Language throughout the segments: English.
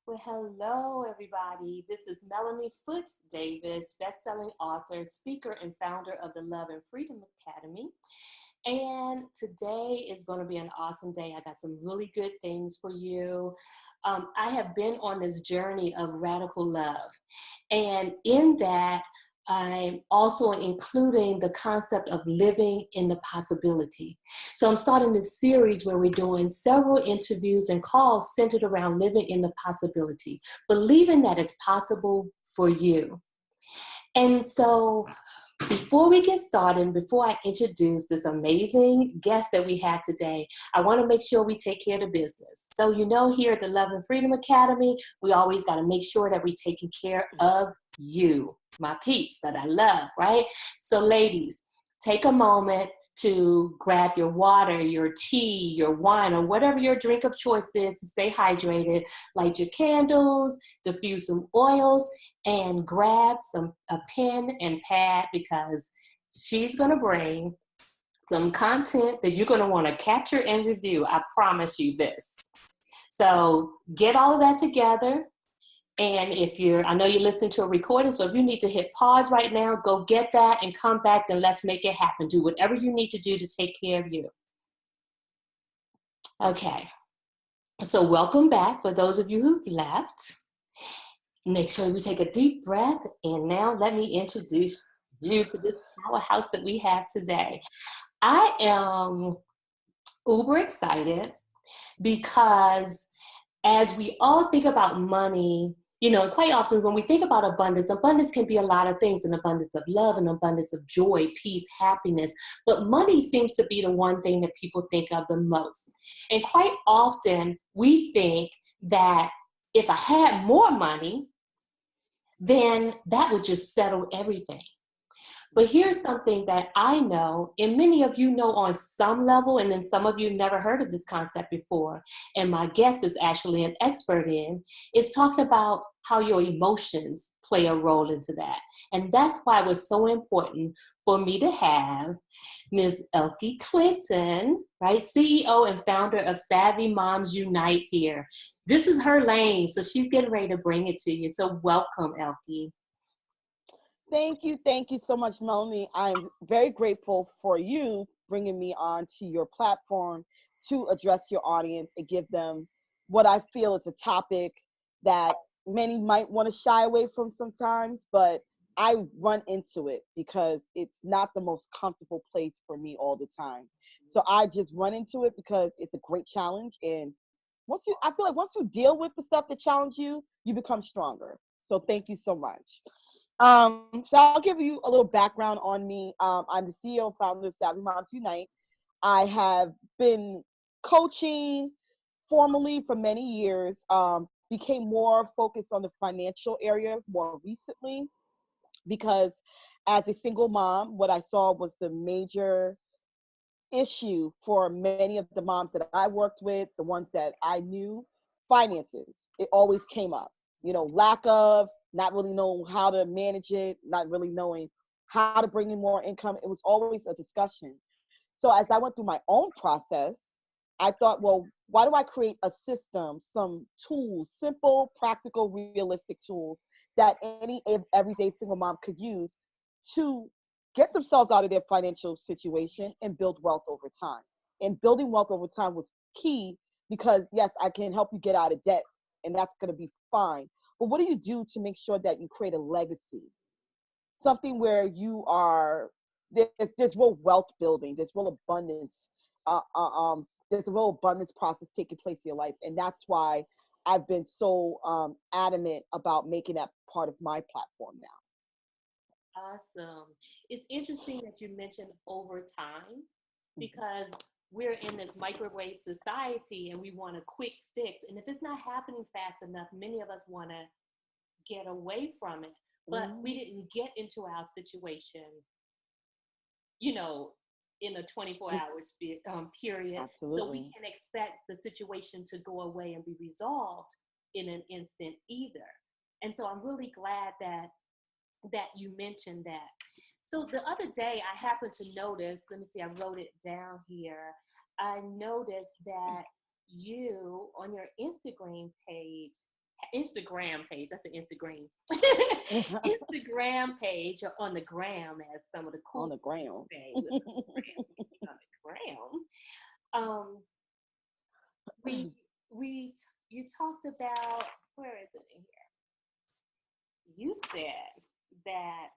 Well, hello, everybody. This is Melanie Foote-Davis, best-selling author, speaker, and founder of the Love and Freedom Academy. And today is going to be an awesome day. I got some really good things for you. I have been on this journey of radical love. And in that, I'm also including the concept of living in the possibility. So I'm starting this series where we're doing several interviews and calls centered around living in the possibility, believing that it's possible for you. And so before we get started, before I introduce this amazing guest that we have today, I want to make sure we take care of the business. So here at the Love and Freedom Academy, we always got to make sure that we're taking care of you, my peeps that I love, right? So ladies, take a moment to grab your water, your tea, your wine, or whatever your drink of choice is to stay hydrated. Light your candles, diffuse some oils, and grab a pen and pad because she's going to bring some content that you're going to want to capture and review. I promise you this. So get all of that together. And I know you're listening to a recording, so if you need to hit pause right now, go get that and come back, then let's make it happen. Do whatever you need to do to take care of you. Okay, so welcome back for those of you who've left. Make sure you take a deep breath, and now let me introduce you to this powerhouse that we have today. I am uber excited because as we all think about money, quite often when we think about abundance can be a lot of things, an abundance of love, an abundance of joy, peace, happiness. But money seems to be the one thing that people think of the most. And quite often we think that if I had more money, then that would just settle everything. But here's something that I know, and many of you know on some level, and then some of you never heard of this concept before, and my guest is actually an expert in, is talking about how your emotions play a role into that. And that's why it was so important for me to have Ms. Elkie Clinton, right, CEO and founder of Savvy Moms Unite here. This is her lane, so she's getting ready to bring it to you. So welcome, Elkie. Thank you. Thank you so much, Melanie. I'm very grateful for you bringing me onto your platform to address your audience and give them what I feel is a topic that many might want to shy away from sometimes, but I run into it because it's not the most comfortable place for me all the time. So I just run into it because it's a great challenge. And I feel like once you deal with the stuff that challenge you, you become stronger. So thank you so much. So I'll give you a little background on me. I'm the CEO and founder of Savvy Moms Unite. I have been coaching formally for many years, became more focused on the financial area more recently because as a single mom, what I saw was the major issue for many of the moms that I worked with, the ones that I knew, finances. It always came up, lack of, not really knowing how to manage it, not really knowing how to bring in more income. It was always a discussion. So as I went through my own process, I thought, well, why do I create a system, some tools, simple, practical, realistic tools that any everyday single mom could use to get themselves out of their financial situation and build wealth over time. And building wealth over time was key because, yes, I can help you get out of debt, and that's going to be fine. But what do you do to make sure that you create a legacy? Something where you are, there's real wealth building, there's real abundance, there's a real abundance process taking place in your life. And that's why I've been so adamant about making that part of my platform now. Awesome. It's interesting that you mentioned over time because we're in this microwave society and we want a quick fix. And if it's not happening fast enough, many of us want to get away from it. But we didn't get into our situation, in a 24-hour period. Absolutely. So we can expect the situation to go away and be resolved in an instant either. And so I'm really glad that you mentioned that. So the other day I happened to notice, let me see, I wrote it down here. I noticed that you on your Instagram page Instagram page. That's an Instagram. Instagram page, or on the gram, as some of the cool On the ground. say. On the gram. We you talked about, where is it in here? You said that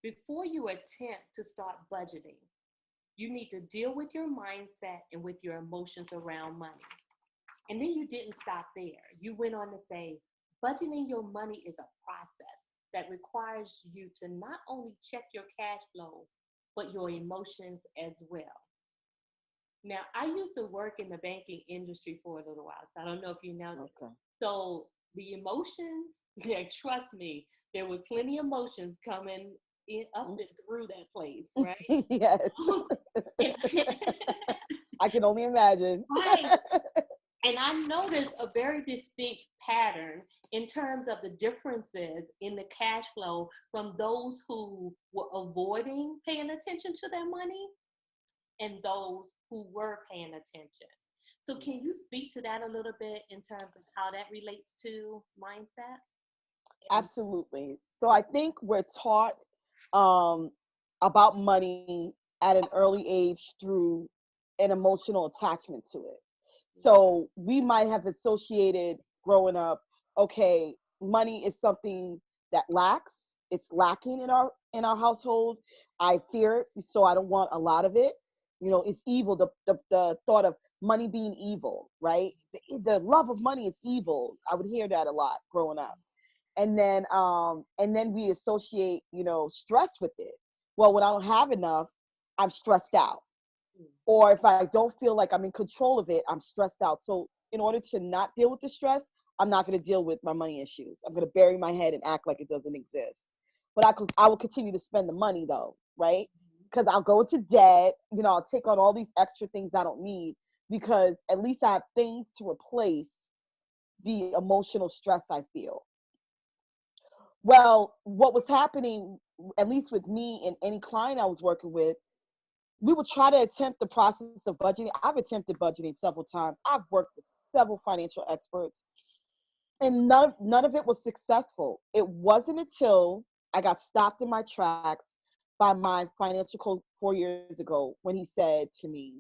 before you attempt to start budgeting, you need to deal with your mindset and with your emotions around money. And then you didn't stop there. You went on to say, budgeting your money is a process that requires you to not only check your cash flow, but your emotions as well. Now, I used to work in the banking industry for a little while, so I don't know if you know that. Okay. So the emotions, yeah, trust me, there were plenty of emotions coming up and through that place, right? Yes. I can only imagine. Right. And I noticed a very distinct pattern in terms of the differences in the cash flow from those who were avoiding paying attention to their money and those who were paying attention. So can you speak to that a little bit in terms of how that relates to mindset? Absolutely. So I think we're taught about money at an early age through an emotional attachment to it. So we might have associated growing up, okay, money is something that lacks. It's lacking in our household. I fear it, so I don't want a lot of it. It's evil. The thought of money being evil, right? The love of money is evil. I would hear that a lot growing up. And then we associate, stress with it. Well, when I don't have enough, I'm stressed out. Or if I don't feel like I'm in control of it, I'm stressed out. So in order to not deal with the stress, I'm not going to deal with my money issues. I'm going to bury my head and act like it doesn't exist. But I will continue to spend the money though, right? Because I'll go into debt, I'll take on all these extra things I don't need because at least I have things to replace the emotional stress I feel. Well, what was happening, at least with me and any client I was working with, we would try to attempt the process of budgeting. I've attempted budgeting several times. I've worked with several financial experts, and none of it was successful. It wasn't until I got stopped in my tracks by my financial coach 4 years ago when he said to me,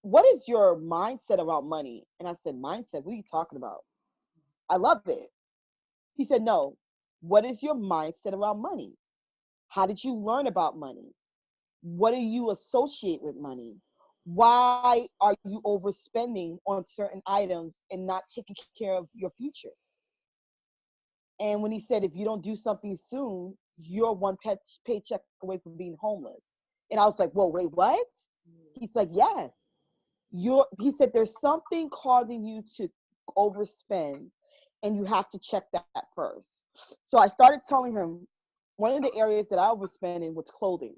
what is your mindset around money? And I said, mindset? What are you talking about? I love it. He said, no, what is your mindset around money? How did you learn about money? What do you associate with money? Why are you overspending on certain items and not taking care of your future? And when he said, if you don't do something soon, you're one paycheck away from being homeless. And I was like, whoa, wait, what? He's like, yes. He said, there's something causing you to overspend and you have to check that first. So I started telling him one of the areas that I was spending was clothing.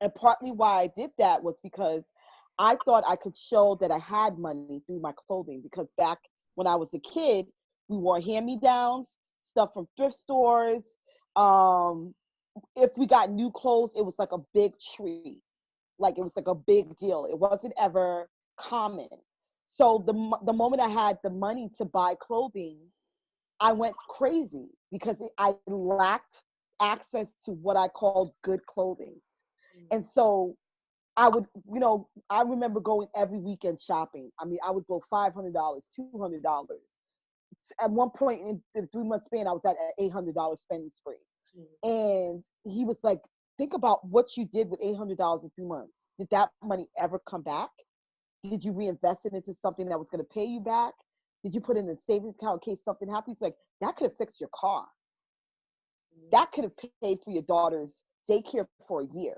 And partly why I did that was because I thought I could show that I had money through my clothing. Because back when I was a kid, we wore hand-me-downs, stuff from thrift stores. If we got new clothes, it was like a big treat. Like it was like a big deal. It wasn't ever common. So the moment I had the money to buy clothing, I went crazy because I lacked access to what I called good clothing. And so I would, I remember going every weekend shopping. I mean, I would go $500, $200. At one point in the 3-month span, I was at an $800 spending spree. And he was like, think about what you did with $800 in 3 months. Did that money ever come back? Did you reinvest it into something that was going to pay you back? Did you put it in a savings account in case something happens? Like, that could have fixed your car. That could have paid for your daughter's daycare for a year.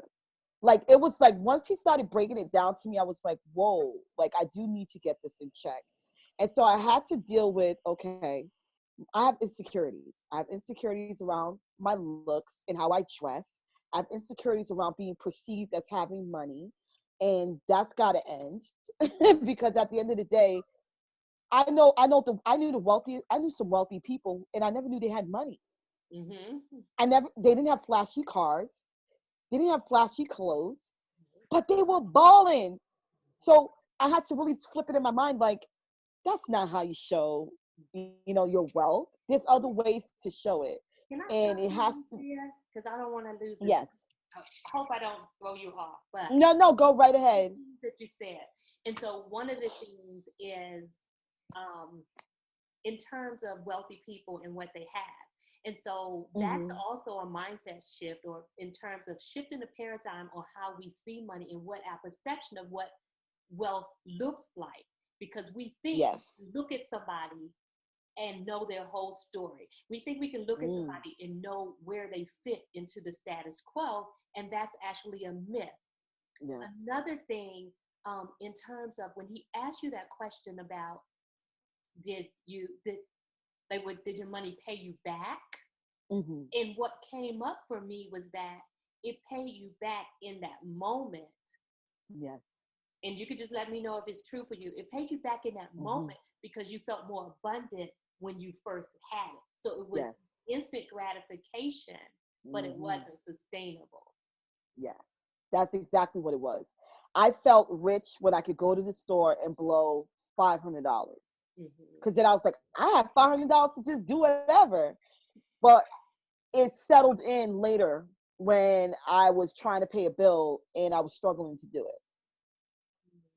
Like, it was like, once he started breaking it down to me, I was like, whoa, like, I do need to get this in check. And so I had to deal with, okay, I have insecurities. I have insecurities around my looks and how I dress. I have insecurities around being perceived as having money. And that's got to end because at the end of the day, I knew some wealthy people, and I never knew they had money. They didn't have flashy cars. They didn't have flashy clothes, but they were balling. So I had to really flip it in my mind, like, that's not how you show your wealth. There's other ways to show it. Can I And stop it you has right to, there? Because I don't want to lose this. yes. I hope I don't throw you off, but No, go right ahead. that you said. And so one of the things is um, in terms of wealthy people and what they have. And so that's Hmm. also a mindset shift, or in terms of shifting the paradigm on how we see money and what our perception of what wealth looks like. Because we think Yes. look at somebody and know their whole story. We think we can look at Mm, somebody and know where they fit into the status quo, and that's actually a myth. yes. Another thing, in terms of when he asked you that question about did you did did your money pay you back? Hmm. And what came up for me was that it paid you back in that moment. Yes. And you could just let me know if it's true for you. It paid you back in that Hmm. moment because you felt more abundant when you first had it. So it was Yes. instant gratification, but it Hmm. wasn't sustainable. Yes. That's exactly what it was. I felt rich when I could go to the store and blow $500. Mm-hmm. Because then I was like, I have $500 to just do whatever. But it settled in later when I was trying to pay a bill and I was struggling to do it.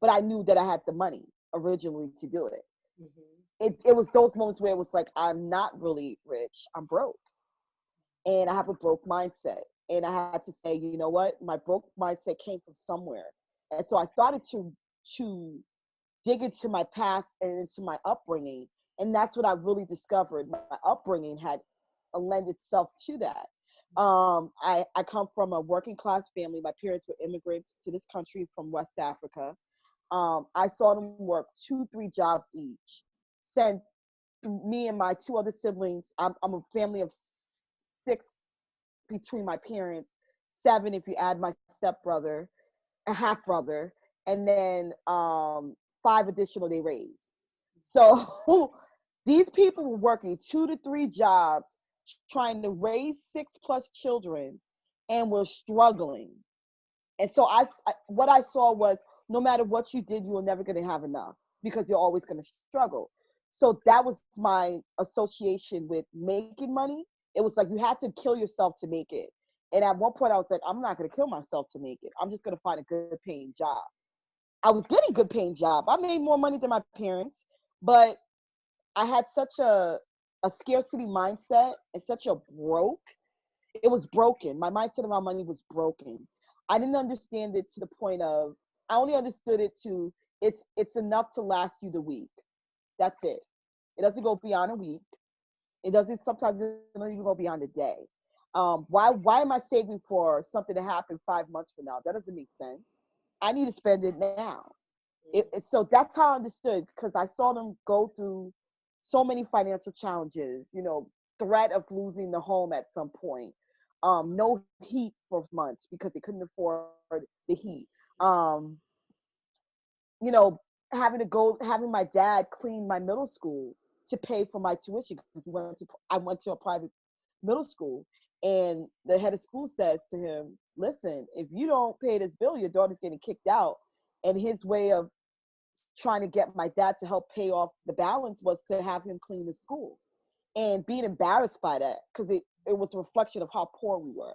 But I knew that I had the money originally to do it. Mm-hmm. It was those moments where it was like, I'm not really rich, I'm broke. And I have a broke mindset. And I had to say, you know what? My broke mindset came from somewhere. And so I started to dig into my past and into my upbringing. And that's what I really discovered. My upbringing had lend itself to that. I come from a working class family. My parents were immigrants to this country from West Africa. I saw them work 2, 3 jobs each. Send me and my 2 other siblings. I'm a family of 6 between my parents, 7 if you add my stepbrother, a half brother, and then 5 additional they raised. So these people were working 2 to 3 jobs, trying to raise 6 plus children, and were struggling. And so what I saw was no matter what you did, you were never going to have enough because you're always going to struggle. So that was my association with making money. It was like you had to kill yourself to make it. And at one point, I was like, I'm not going to kill myself to make it. I'm just going to find a good paying job. I was getting good paying job. I made more money than my parents, but I had such a scarcity mindset and such a broke. It was broken. My mindset around money was broken. I didn't understand it to the point of I only understood it to it's enough to last you the week. That's it. It doesn't go beyond a week. It doesn't sometimes it doesn't even go beyond a day. Why am I saving for something to happen 5 months from now? That doesn't make sense. I need to spend it now. So that's how I understood because I saw them go through so many financial challenges, threat of losing the home at some point, no heat for months because they couldn't afford the heat, um, you know, having my dad clean my middle school to pay for my tuition because I went to a private middle school, and the head of school says to him, "Listen, if you don't pay this bill, your daughter's getting kicked out." And his way of trying to get my dad to help pay off the balance was to have him clean the school, and being embarrassed by that because it was a reflection of how poor we were.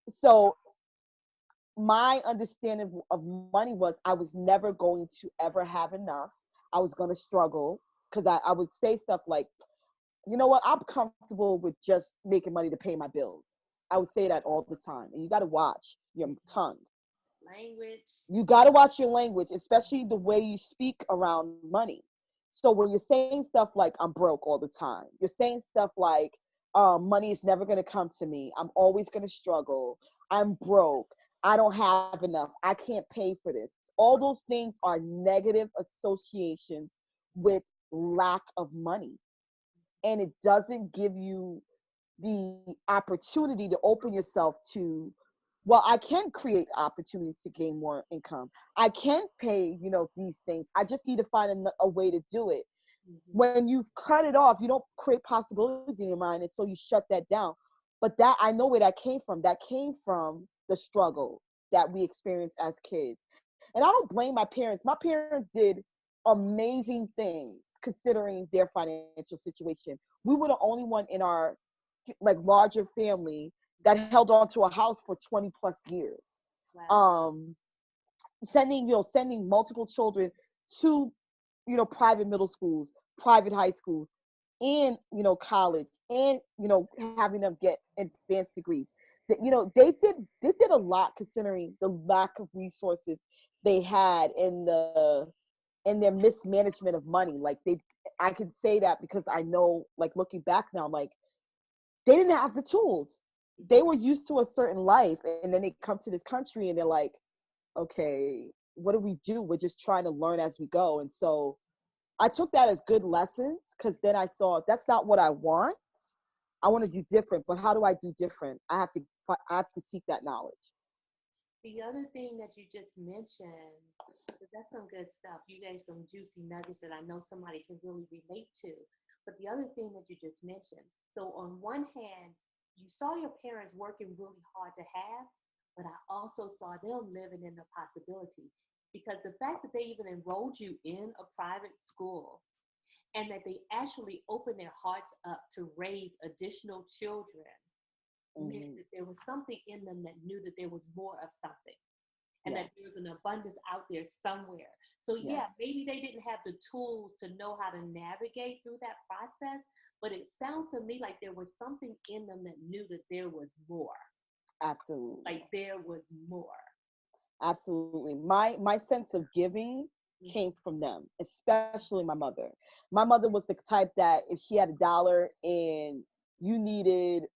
So my understanding of money was I was never going to ever have enough. I was going to struggle because I would say stuff like, you know what, I'm comfortable with just making money to pay my bills. I would say that all the time. And you got to watch your tongue. Language. You got to watch your language, especially the way you speak around money. So when you're saying stuff like I'm broke all the time, you're saying stuff like money is never going to come to me, I'm always going to struggle, I'm broke, I don't have enough, I can't pay for this. All those things are negative associations with lack of money. And it doesn't give you the opportunity to open yourself to, well, I can create opportunities to gain more income, I can pay these things, I just need to find a way to do it. Mm-hmm. When you've cut it off, you don't create possibilities in your mind, and so you shut that down. But that, I know where that came from. That came from the struggle that we experienced as kids. And I don't blame my parents. My parents did amazing things. considering their financial situation. We were the only one in our like larger family that held on to a house for 20 plus years. Wow. Um, sending multiple children to, private middle schools, private high schools, and, college, and, having them get advanced degrees. That, they did a lot considering the lack of resources they had in their mismanagement of money. Like I can say that because I know, like looking back now, like they didn't have the tools. They were used to a certain life, and then they come to this country and they're like, okay, what do we do? We're just trying to learn as we go. And so I took that as good lessons, because then I saw that's not what I want. I want to do different, but how do I do different? I have to seek that knowledge. The other thing that you just mentioned, 'cause that's some good stuff. You gave some juicy nuggets that I know somebody can really relate to. But the other thing that you just mentioned, so on one hand, you saw your parents working really hard to have, but I also saw them living in the possibility, because the fact that they even enrolled you in a private school and that they actually opened their hearts up to raise additional children meant Mm-hmm. that there was something in them that knew that there was more of something, and that there Yes. was an abundance out there somewhere. So Yes. yeah, maybe they didn't have the tools to know how to navigate through that process, but it sounds to me like there was something in them that knew that there was more. Absolutely. Like there was more. Absolutely. My sense of giving came Mm-hmm. from them, especially my mother. My mother was the type that if she had $1 and you needed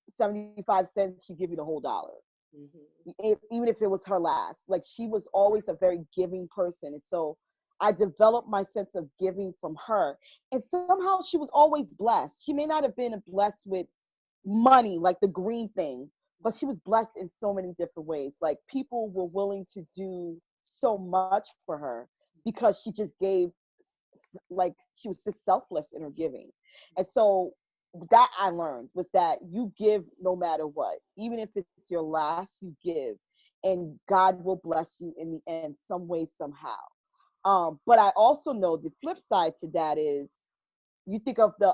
75 cents, she'd give you the whole dollar. Mm-hmm. Even if it was her last. Like, she was always a very giving person. And so I developed my sense of giving from her. And somehow she was always blessed. She may not have been blessed with money, like the green thing, but she was blessed in so many different ways. Like, people were willing to do so much for her because she just gave, like, she was just selfless in her giving. And so that I learned was that you give no matter what, even if it's your last, you give, and God will bless you in the end, some way, somehow. But I also know the flip side to that is, you think of the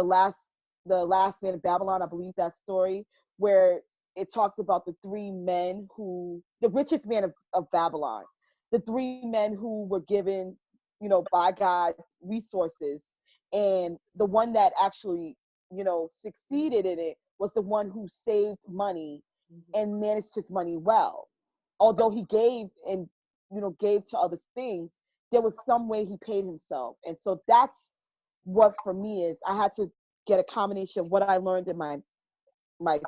last man of Babylon. I believe that story where it talks about the three men who, the richest man of Babylon, the three men who were given, by God, resources, and the one that actually, succeeded in it was the one who saved money Mm-hmm. and managed his money well. Although he gave and, gave to other things, there was some way he paid himself. And so that's what for me is, I had to get a combination of what I learned in my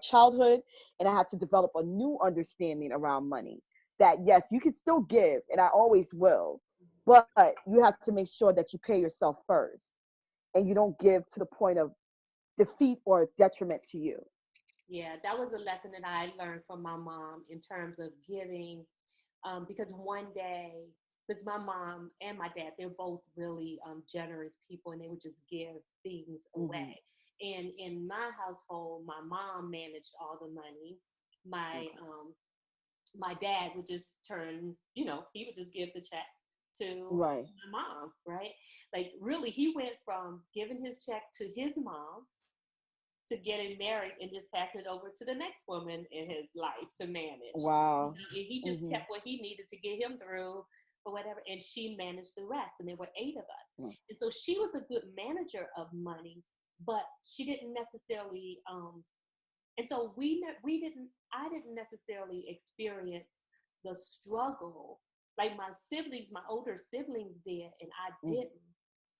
childhood, and I had to develop a new understanding around money, that yes, you can still give, and I always will, but you have to make sure that you pay yourself first, and you don't give to the point of defeat or detriment to you. Yeah, that was a lesson that I learned from my mom in terms of giving. Because one day, because my mom and my dad, they're both really generous people, and they would just give things away. Hmm. And in my household, my mom managed all the money. My Okay. my dad would just turn, he would just give the check to Right. my mom, right? Like really, he went from giving his check to his mom to getting married and just passing it over to the next woman in his life to manage. Wow. He just Hmm. kept what he needed to get him through or whatever, and she managed the rest. And there were eight of us, and so she was a good manager of money, but she didn't necessarily. And so we didn't. I didn't necessarily experience the struggle like my siblings, my older siblings did, and I Hmm. didn't.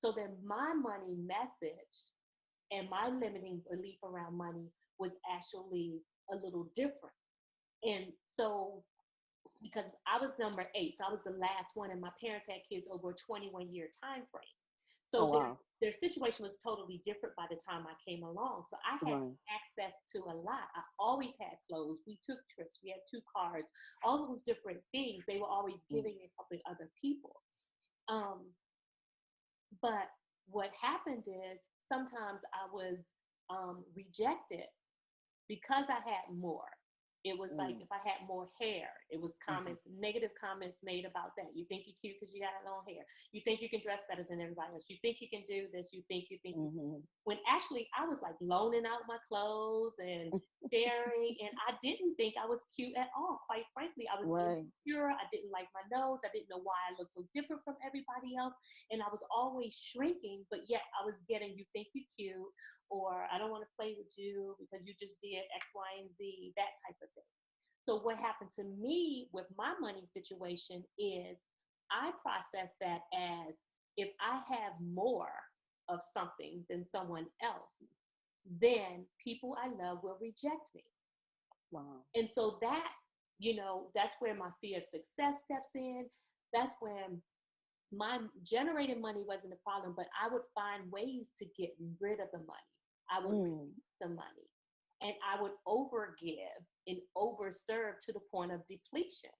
So then my money message and my limiting belief around money was actually a little different. And so, because I was number eight, so I was the last one, and my parents had kids over a 21-year time frame. Oh So wow. their situation was totally different by the time I came along. So I had Right. access to a lot. I always had clothes. We took trips. We had two cars. All those different things. They were always Mm. giving and helping other people. Um, but what happened is sometimes I was rejected because I had more. It was like if I had more hair, it was comments, negative comments made about that. You think you're cute because you got long hair. You think you can dress better than everybody else. You think you can do this. You think. When actually I was like loaning out my clothes and sharing, and I didn't think I was cute at all. Quite frankly, I was insecure. I didn't like my nose. I didn't know why I looked so different from everybody else, and I was always shrinking. But yet I was getting, you think you're cute, or I don't want to play with you because you just did X, Y, and Z, that type of thing. So what happened to me with my money situation is I process that as if I have more of something than someone else, then people I love will reject me. Wow. And so that, that's where my fear of success steps in. That's when my generating money wasn't a problem, but I would find ways to get rid of the money. I would keep the money, and I would overgive and overserve to the point of depletion.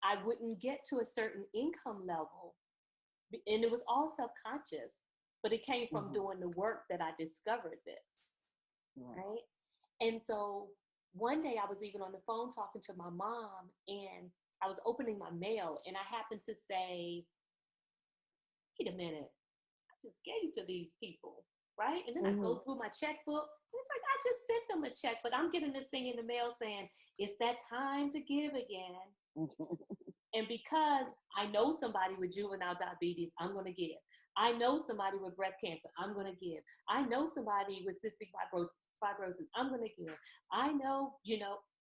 I wouldn't get to a certain income level, and it was all subconscious, but it came from doing the work that I discovered this, right? And so one day I was even on the phone talking to my mom, and I was opening my mail, and I happened to say, wait a minute, I just gave to these people, right? And then I go through my checkbook. It's like I just sent them a check, but I'm getting this thing in the mail saying, it's that time to give again. And because I know somebody with juvenile diabetes, I'm going to give. I know somebody with breast cancer, I'm going to give. I know somebody with cystic fibrosis, I'm going to give. I know,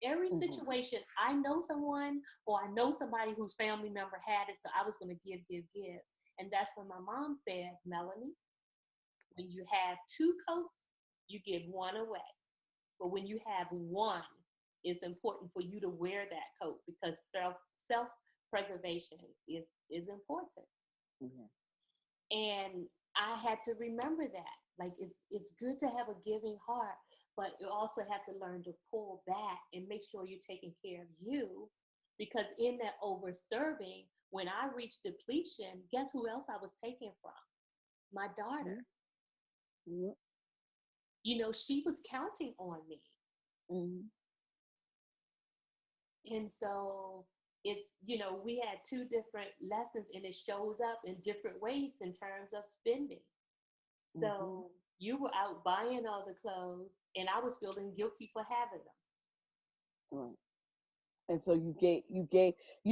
every situation, I know someone, or I know somebody whose family member had it, so I was going to give. And that's when my mom said, Melanie, when you have 2 coats, you give one away. But when you have one, it's important for you to wear that coat, because self-preservation is important. And I had to remember that. Like, it's good to have a giving heart, but you also have to learn to pull back and make sure you're taking care of you, because in that over-serving, when I reached depletion, guess who else I was taking from? My daughter. She was counting on me. And so it's, we had 2 different lessons, and it shows up in different ways in terms of spending. So you were out buying all the clothes, and I was feeling guilty for having them. And so you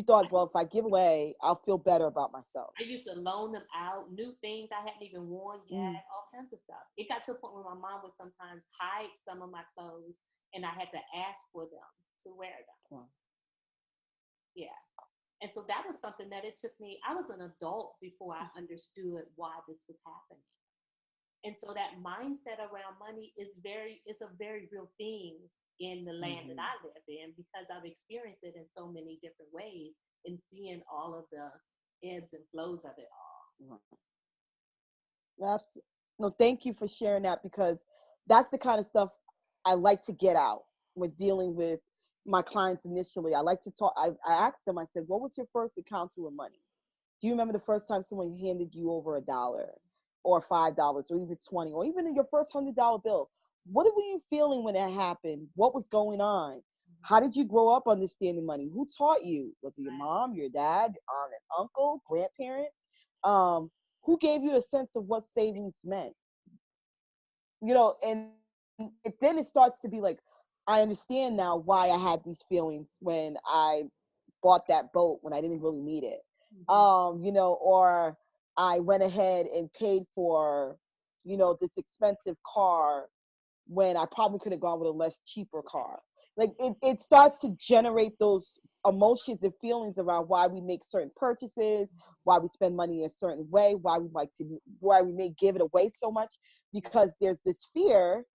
thought, well, if I give away, I'll feel better about myself. I used to loan them out, new things I hadn't even worn yet, all kinds of stuff. It got to a point where my mom would sometimes hide some of my clothes, and I had to ask for them to wear them. Yeah. And so that was something that it took me, I was an adult before I understood why this was happening. And so that mindset around money is a very real thing in the land that I live in, because I've experienced it in so many different ways and seeing all of the ebbs and flows of it all. No, thank you for sharing that, because that's the kind of stuff I like to get out with dealing with my clients initially. I like to talk. I asked them, I said, what was your first encounter with money? Do you remember the first time someone handed you over $1 or $5 or even 20, or even in your first $100 bill? What were you feeling when that happened? What was going on? How did you grow up understanding money? Who taught you? Was it your mom, your dad, aunt and uncle, grandparent? Who gave you a sense of what savings meant? And then it starts to be like, I understand now why I had these feelings when I bought that boat when I didn't really need it. Or I went ahead and paid for, this expensive car when I probably could have gone with a less cheaper car. Like it starts to generate those emotions and feelings around why we make certain purchases, why we spend money in a certain way, why we may give it away so much, because there's this fear.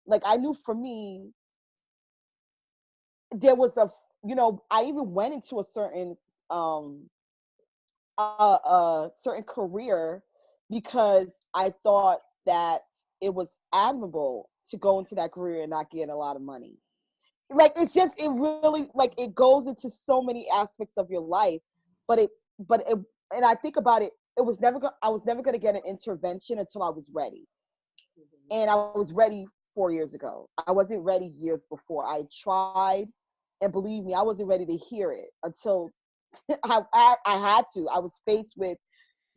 Like I knew for me, there was I even went into a certain certain career because I thought that it was admirable to go into that career and not get a lot of money. Like it really, like it goes into so many aspects of your life, but and I think about it, I was never going to get an intervention until I was ready. And I was ready 4 years ago. I wasn't ready years before. I tried, and believe me, I wasn't ready to hear it until I had to. I was faced with,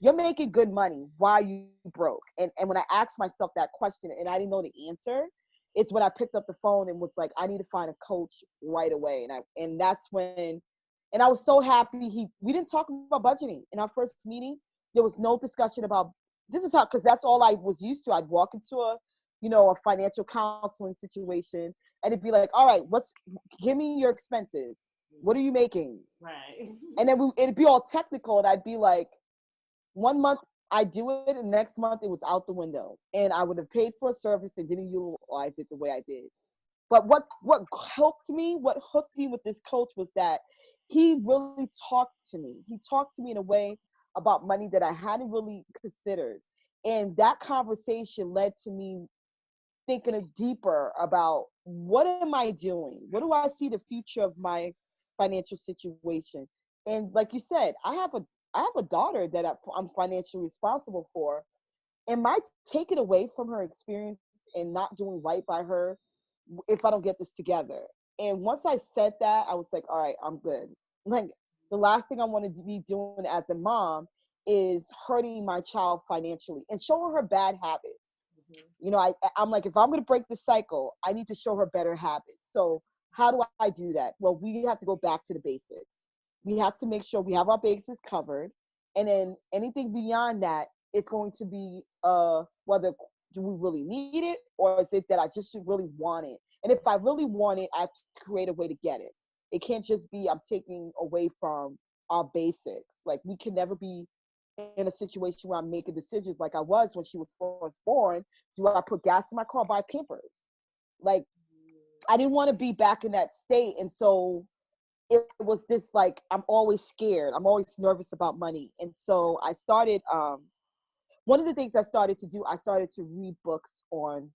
you're making good money. Why are you broke? And when I asked myself that question and I didn't know the answer, it's when I picked up the phone and was like, I need to find a coach right away. And that's when, and I was so happy we didn't talk about budgeting in our first meeting. There was no discussion about, this is how, because that's all I was used to. I'd walk into a financial counseling situation, and it'd be like, all right, give me your expenses. What are you making? Right. And then it'd be all technical, and I'd be like, 1 month I do it, and next month it was out the window, and I would have paid for a service and didn't utilize it the way I did. But what hooked me with this coach was that he really talked to me. He talked to me in a way about money that I hadn't really considered, and that conversation led to me thinking deeper about, what am I doing? What do I see the future of my financial situation? And like you said, I have a daughter that I'm financially responsible for. Am I taking away from her experience and not doing right by her if I don't get this together? And once I said that, I was like, all right, I'm good. Like, the last thing I want to be doing as a mom is hurting my child financially and showing her bad habits. I'm like, if I'm going to break the cycle, I need to show her better habits. So how do I do that? Well, we have to go back to the basics. We have to make sure we have our bases covered. And then anything beyond that, it's going to be whether do we really need it, or is it that I just really want it? And if I really want it, I have to create a way to get it. It can't just be I'm taking away from our basics. Like, we can never be in a situation where I'm making decisions like I was when she was first born. Do I put gas in my car, buy Pampers? Like, I didn't want to be back in that state. And so it was this, like, I'm always scared. I'm always nervous about money. And so I started, one of the things I started to do, I started to read books on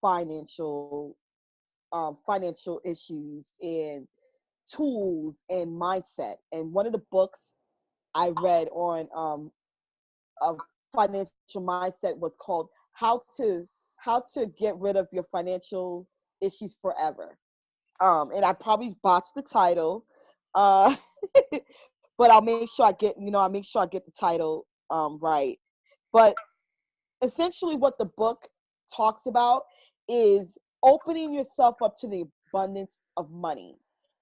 financial, financial issues and tools and mindset. And one of the books I read on a financial mindset was called How to Get Rid of Your Financial Issues Forever. And I probably botched the title, uh, but I'll make sure I get the title right. But essentially, what the book talks about is opening yourself up to the abundance of money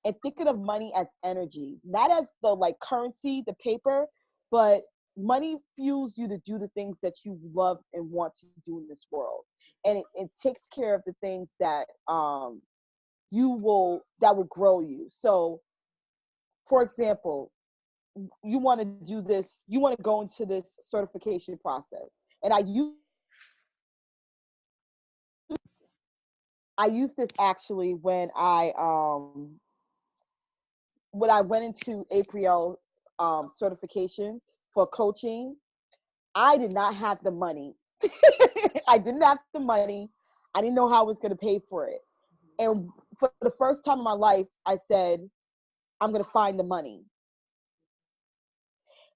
and thinking of money as energy, not as the, like, currency, the paper, but money fuels you to do the things that you love and want to do in this world. And it takes care of the things that that will grow you. So, for example, you want to do this, you want to go into this certification process. And I used this actually when I went into April certification for coaching. I did not have the money. I didn't have the money. I didn't know how I was going to pay for it. And for the first time in my life, I said, I'm going to find the money.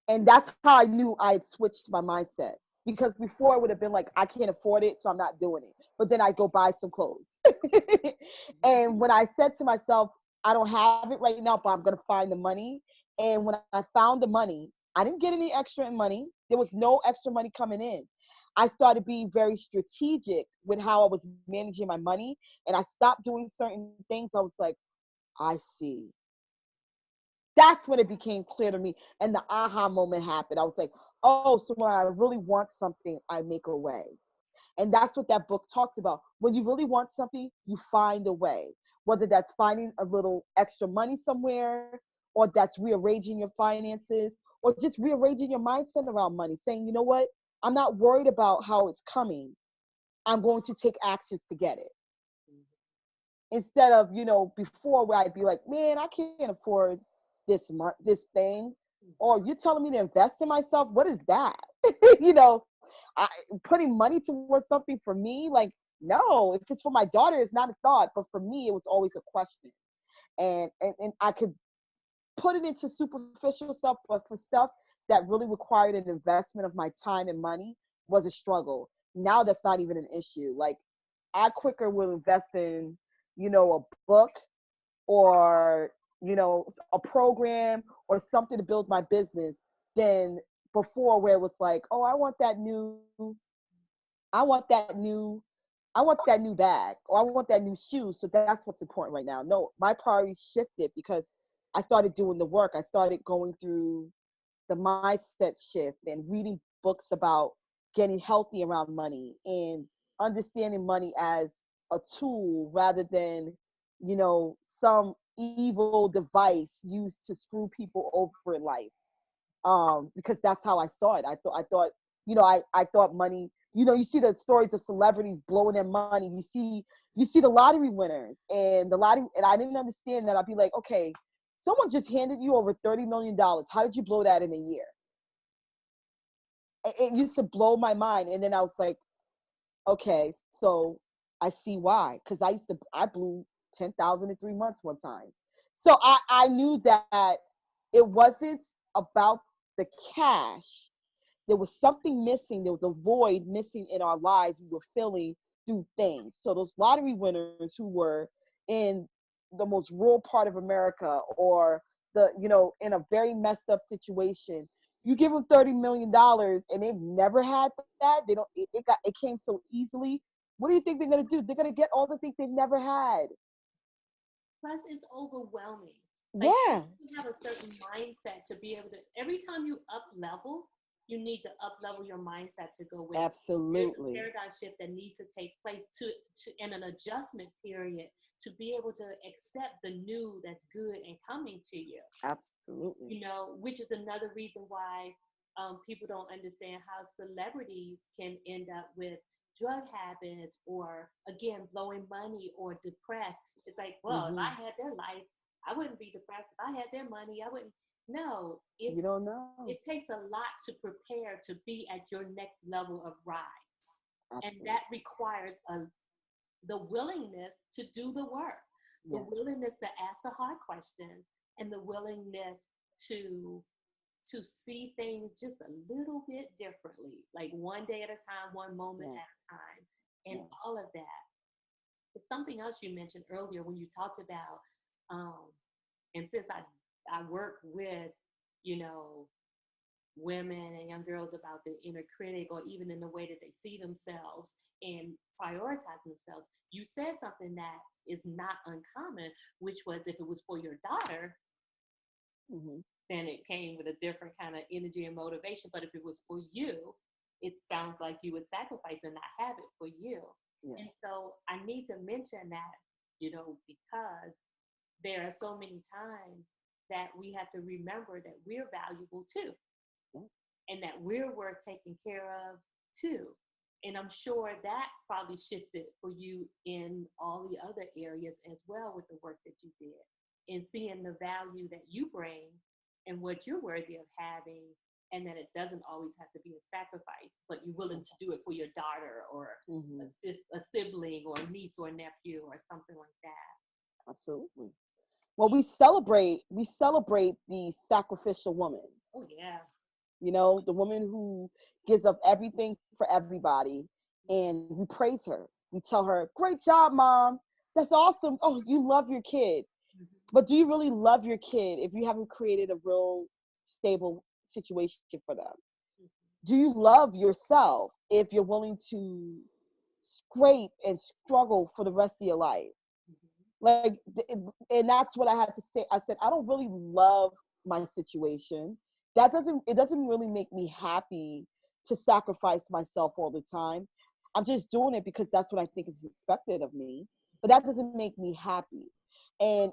And that's how I knew I had switched my mindset. Because before, it would have been like, I can't afford it, so I'm not doing it. But then I'd go buy some clothes. And when I said to myself, I don't have it right now, but I'm going to find the money. And when I found the money, I didn't get any extra money. There was no extra money coming in. I started being very strategic with how I was managing my money. And I stopped doing certain things. I was like, I see. That's when it became clear to me. And the aha moment happened. I was like, oh, so when I really want something, I make a way. And that's what that book talks about. When you really want something, you find a way, whether that's finding a little extra money somewhere, or that's rearranging your finances, or just rearranging your mindset around money, saying, you know what, I'm not worried about how it's coming. I'm going to take actions to get it. Instead of, before, where I'd be like, man, I can't afford this thing. Or you're telling me to invest in myself? What is that? you know, I, Putting money towards something for me, like, no, if it's for my daughter, it's not a thought. But for me, it was always a question. And I could put it into superficial stuff, but for stuff that really required an investment of my time and money was a struggle. Now that's not even an issue. Like, I quicker will invest in, a book or, a program or something to build my business than before, where it was like, oh, I want that new, I want that new bag, or I want that new shoe. So that's what's important right now. No, my priorities shifted because I started doing the work. I started going through the mindset shift and reading books about getting healthy around money and understanding money as a tool rather than, some evil device used to screw people over in life. Because that's how I saw it. I thought, I thought money, you see the stories of celebrities blowing their money. You see the lottery winners and the lottery, and I didn't understand that. I'd be like, okay, someone just handed you over $30 million. How did you blow that in a year? It used to blow my mind. And then I was like, okay, so I see why. Because I blew 10,000 in 3 months one time. So I knew that it wasn't about the cash. There was something missing. There was a void missing in our lives we were filling through things. So those lottery winners who were in the most rural part of America, or in a very messed up situation, you give them $30 million and they've never had that. They don't. It came so easily. What do you think they're gonna do? They're gonna get all the things they've never had. Plus, it's overwhelming. Like, Yeah, you have a certain mindset to be able to, every time you up level, you need to up level your mindset to go with it. There's a absolutely, paradigm shift that needs to take place and an adjustment period to be able to accept the new that's good and coming to you. absolutely. Which is another reason why people don't understand how celebrities can end up with drug habits, or again blowing money, or depressed. It's like, well, if I Hmm. had their life, I wouldn't be depressed. If I had their money, I wouldn't. No, You don't know. it takes a lot to prepare to be at your next level of rise, and Absolutely. that requires the willingness to do the work, the Yes. willingness to ask the hard questions, and the willingness to to see things just a little bit differently, like one day at a time, one moment Yes. at a time, and Yes. all of that. It's something else you mentioned earlier when you talked about, um, and since I work with, you know, women and young girls about the inner critic, or even in the way that they see themselves and prioritize themselves, you said something that is not uncommon, which was, if it was for your daughter, Hmm. then it came with a different kind of energy and motivation. But if it was for you, it sounds like you would sacrifice and not have it for you. Yes. And so I need to mention that, because there are so many times that we have to remember that we're valuable too, Yes. and that we're worth taking care of too. And I'm sure that probably shifted for you in all the other areas as well, with the work that you did, and seeing the value that you bring and what you're worthy of having, and that it doesn't always have to be a sacrifice, but you're willing to do it for your daughter, or Hmm. a sibling, or a niece or nephew, or something like that. Absolutely. Well, we celebrate the sacrificial woman. Oh yeah. The woman who gives up everything for everybody, and we praise her. We tell her, "Great job, mom. That's awesome. Oh, you love your kid." Mm-hmm. But do you really love your kid if you haven't created a real stable situation for them? Do you love yourself if you're willing to scrape and struggle for the rest of your life? Mm-hmm. Like, and that's what I had to say. I said, I don't really love my situation. It doesn't really make me happy to sacrifice myself all the time. I'm just doing it because that's what I think is expected of me, but that doesn't make me happy. And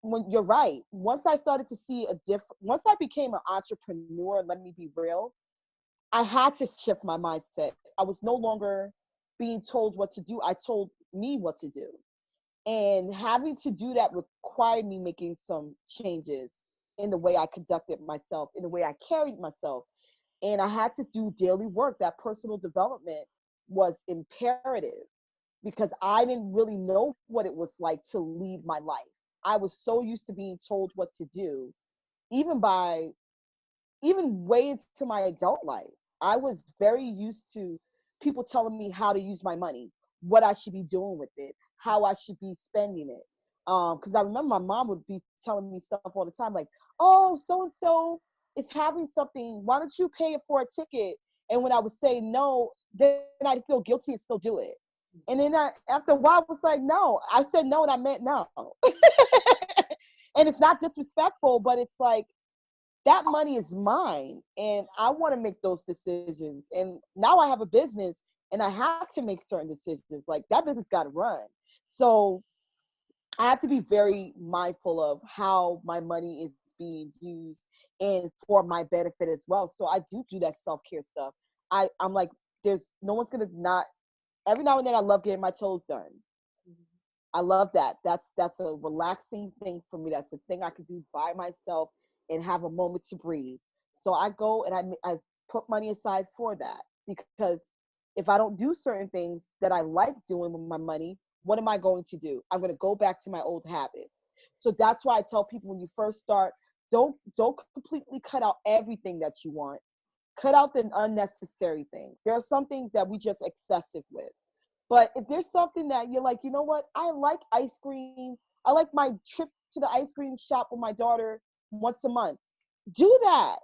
when you're right, once I started to see once I became an entrepreneur, let me be real, I had to shift my mindset. I was no longer being told what to do. I told me what to do. And having to do that required me making some changes in the way I conducted myself, in the way I carried myself. And I had to do daily work. That personal development was imperative because I didn't really know what it was like to lead my life. I was so used to being told what to do, even by even way into my adult life. I was very used to people telling me how to use my money. what I should be doing with it, how I should be spending it. Because I remember my mom would be telling me stuff all the time, like, "Oh, so and so is having something. Why don't you pay it for a ticket?" And when I would say no, then I'd feel guilty and still do it. And then after a while, I was like, "No, I said no, and I meant no." And it's not disrespectful, but it's like that money is mine, and I want to make those decisions. And now I have a business, and I have to make certain decisions. Like that business got to run. So I have to be very mindful of how my money is being used and for my benefit as well. So I do that self-care stuff. I'm like, there's no one's gonna not every now and then I love getting my toes done. I love that. That's a relaxing thing for me. That's a thing I can do by myself and have a moment to breathe. So I go and I put money aside for that, because if I don't do certain things that I like doing with my money, what am I going to do? I'm going to go back to my old habits. So that's why I tell people, when you first start, don't completely cut out everything that you want. Cut out the unnecessary things. There are some things that we just excessive with. But if there's something that you're like, you know what, I like ice cream. I like my trip to the ice cream shop with my daughter once a month. Do that.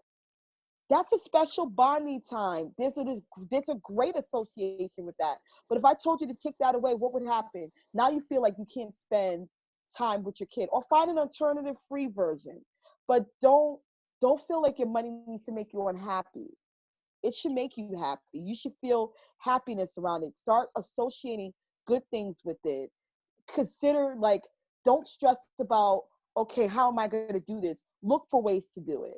That's a special bonding time. There's a great association with that. But if I told you to take that away, what would happen? Now you feel like you can't spend time with your kid, or find an alternative free version. But don't feel like your money needs to make you unhappy. It should make you happy. You should feel happiness around it. Start associating good things with it. Consider, like, don't stress about, okay, how am I going to do this? Look for ways to do it.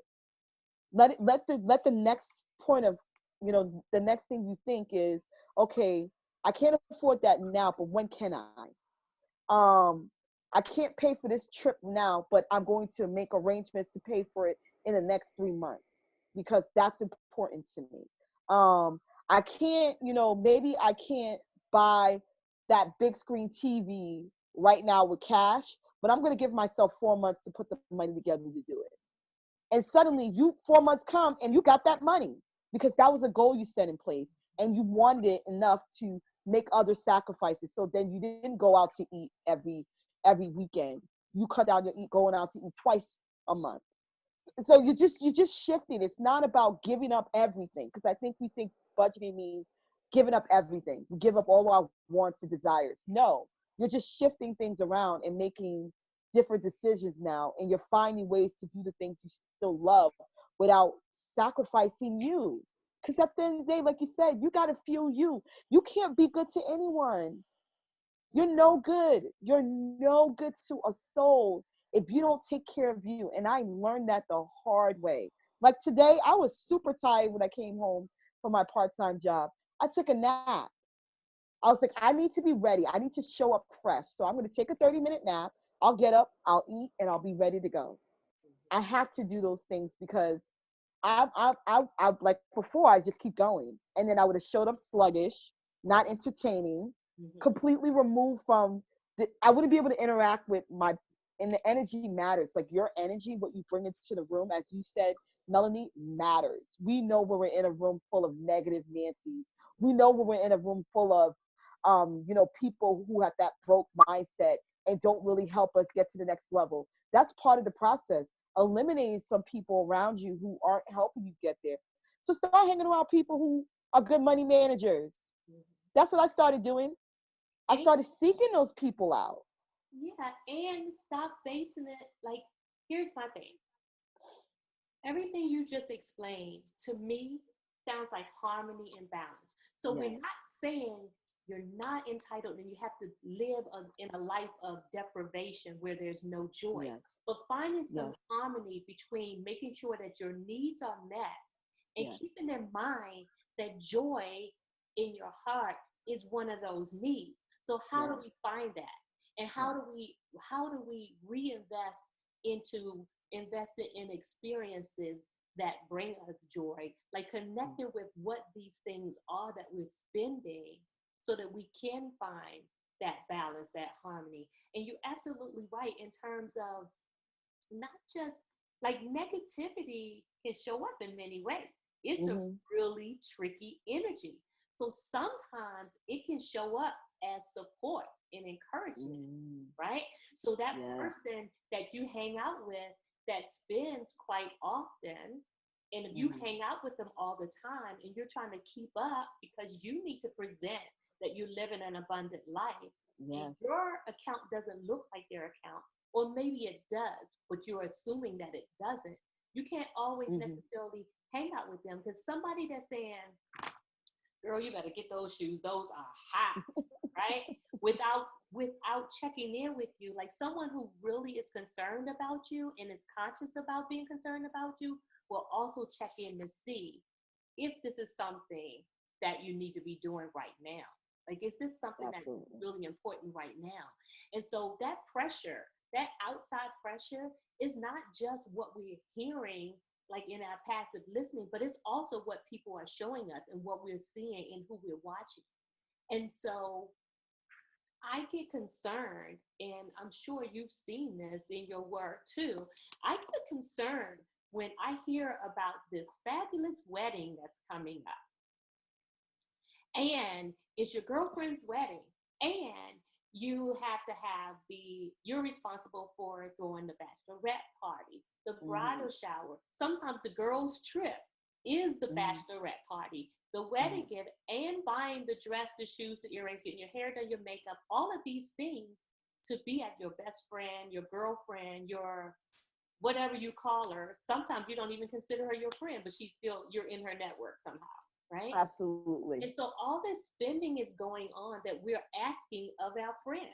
Let the next point of, the next thing you think is, okay, I can't afford that now, but when can I? I can't pay for this trip now, but I'm going to make arrangements to pay for it in the next 3 months, because that's important to me. I can't, maybe I can't buy that big screen TV right now with cash, but I'm going to give myself 4 months to put the money together to do it. And suddenly 4 months come and you got that money, because that was a goal you set in place, and you wanted it enough to make other sacrifices. So then you didn't go out to eat every weekend. You cut down your going out to eat twice a month. So you're just shifting. It's not about giving up everything, because I think we think budgeting means giving up everything. We give up all our wants and desires. No, you're just shifting things around and making different decisions now, and you're finding ways to do the things you still love without sacrificing you. Because at the end of the day, like you said, you got to fuel you. You can't be good to anyone. You're no good. You're no good to a soul if you don't take care of you. And I learned that the hard way. Like today, I was super tired when I came home from my part-time job. I took a nap. I was like, I need to be ready. I need to show up fresh. So I'm going to take a 30-minute nap. I'll get up, I'll eat, and I'll be ready to go. I have to do those things, because I like before, I just keep going. And then I would have showed up sluggish, not entertaining, completely removed from I wouldn't be able to interact with and the energy matters. Like your energy, what you bring into the room, as you said, Melanie, matters. We know when we're in a room full of negative Nancy's. We know when we're in a room full of, people who have that broke mindset and don't really help us get to the next level. That's part of the process. Eliminating some people around you who aren't helping you get there. So start hanging around people who are good money managers. That's what I started doing. I started seeking those people out. Yeah, and stop basing it, like, here's my thing. Everything you just explained to me sounds like harmony and balance. So Yes. we're not saying you're not entitled and you have to live in a life of deprivation where there's no joy, Yes. but finding some Yes. harmony between making sure that your needs are met and Yes. keeping in mind that joy in your heart is one of those needs. So how do Yes. we find that? And how do we reinvest into invested in experiences that bring us joy, like connecting with what these things are that we're spending, so that we can find that balance, that harmony. And you're absolutely right in terms of not just, like, negativity can show up in many ways. It's a really tricky energy. So sometimes it can show up as support and encouragement, right? So that person that you hang out with that spends quite often, and if you hang out with them all the time and you're trying to keep up because you need to present that you're living an abundant life, and your account doesn't look like their account, or maybe it does, but you're assuming that it doesn't, you can't always necessarily hang out with them, because somebody that's saying, girl, you better get those shoes, those are hot, right? Without checking in with you, like someone who really is concerned about you and is conscious about being concerned about you will also check in to see if this is something that you need to be doing right now. Like, is this something that's really important right now? And so that pressure, that outside pressure, is not just what we're hearing like in our passive listening, but it's also what people are showing us and what we're seeing and who we're watching. And so I get concerned, and I'm sure you've seen this in your work too. I get concerned when I hear about this fabulous wedding that's coming up. And it's your girlfriend's wedding. And you have to have you're responsible for throwing the bachelorette party, the bridal shower. Sometimes the girl's trip is the bachelorette party, the wedding gift, and buying the dress, the shoes, the earrings, getting your hair done, your makeup, all of these things to be at your best friend, your girlfriend, your whatever you call her. Sometimes you don't even consider her your friend, but you're in her network somehow. Right? Absolutely. And so all this spending is going on that we're asking of our friends.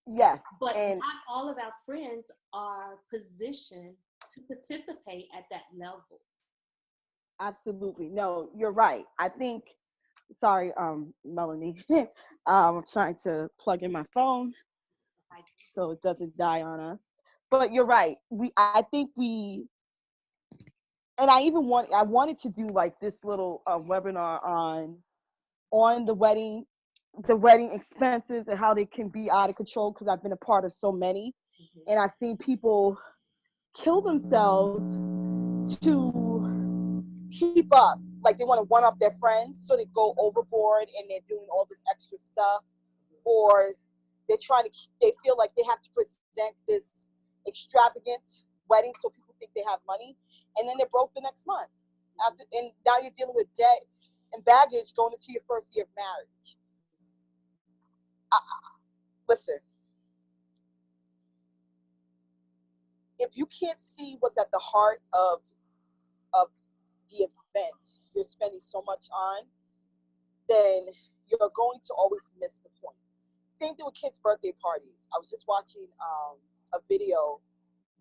Yes. But not all of our friends are positioned to participate at that level. Absolutely. No, you're right. I think, sorry, Melanie, I'm trying to plug in my phone so it doesn't die on us. But you're right. I think and I wanted to do like this little webinar on the wedding expenses and how they can be out of control, because I've been a part of so many, and I've seen people kill themselves to keep up. Like they want to one up their friends, so they go overboard and they're doing all this extra stuff, or they feel like they have to present this extravagant wedding so people think they have money, and then they're broke the next month. And now you're dealing with debt and baggage going into your first year of marriage. Listen, if you can't see what's at the heart of the event you're spending so much on, then you're going to always miss the point. Same thing with kids' birthday parties. I was just watching a video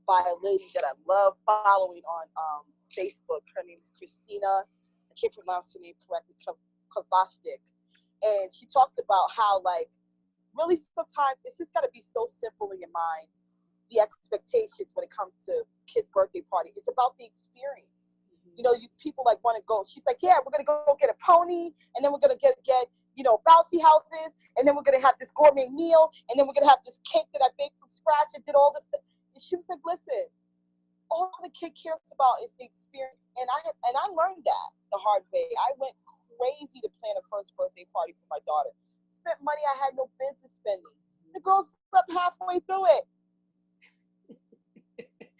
by a lady that I love following on Facebook. Her name is Christina. I can't pronounce her name correctly, Kovacic. And she talks about how, like, really sometimes it's just got to be so simple in your mind, the expectations when it comes to kids' birthday party. It's about the experience. You know, people like want to go. She's like, yeah, we're gonna go get a pony, and then we're gonna get bouncy houses, and then we're gonna have this gourmet meal, and then we're gonna have this cake that I baked from scratch and did all this. And she was like, listen, all the kid cares about is the experience, and I learned that the hard way. I went crazy to plan a first birthday party for my daughter. Spent money I had no business spending. The girl slept halfway through it.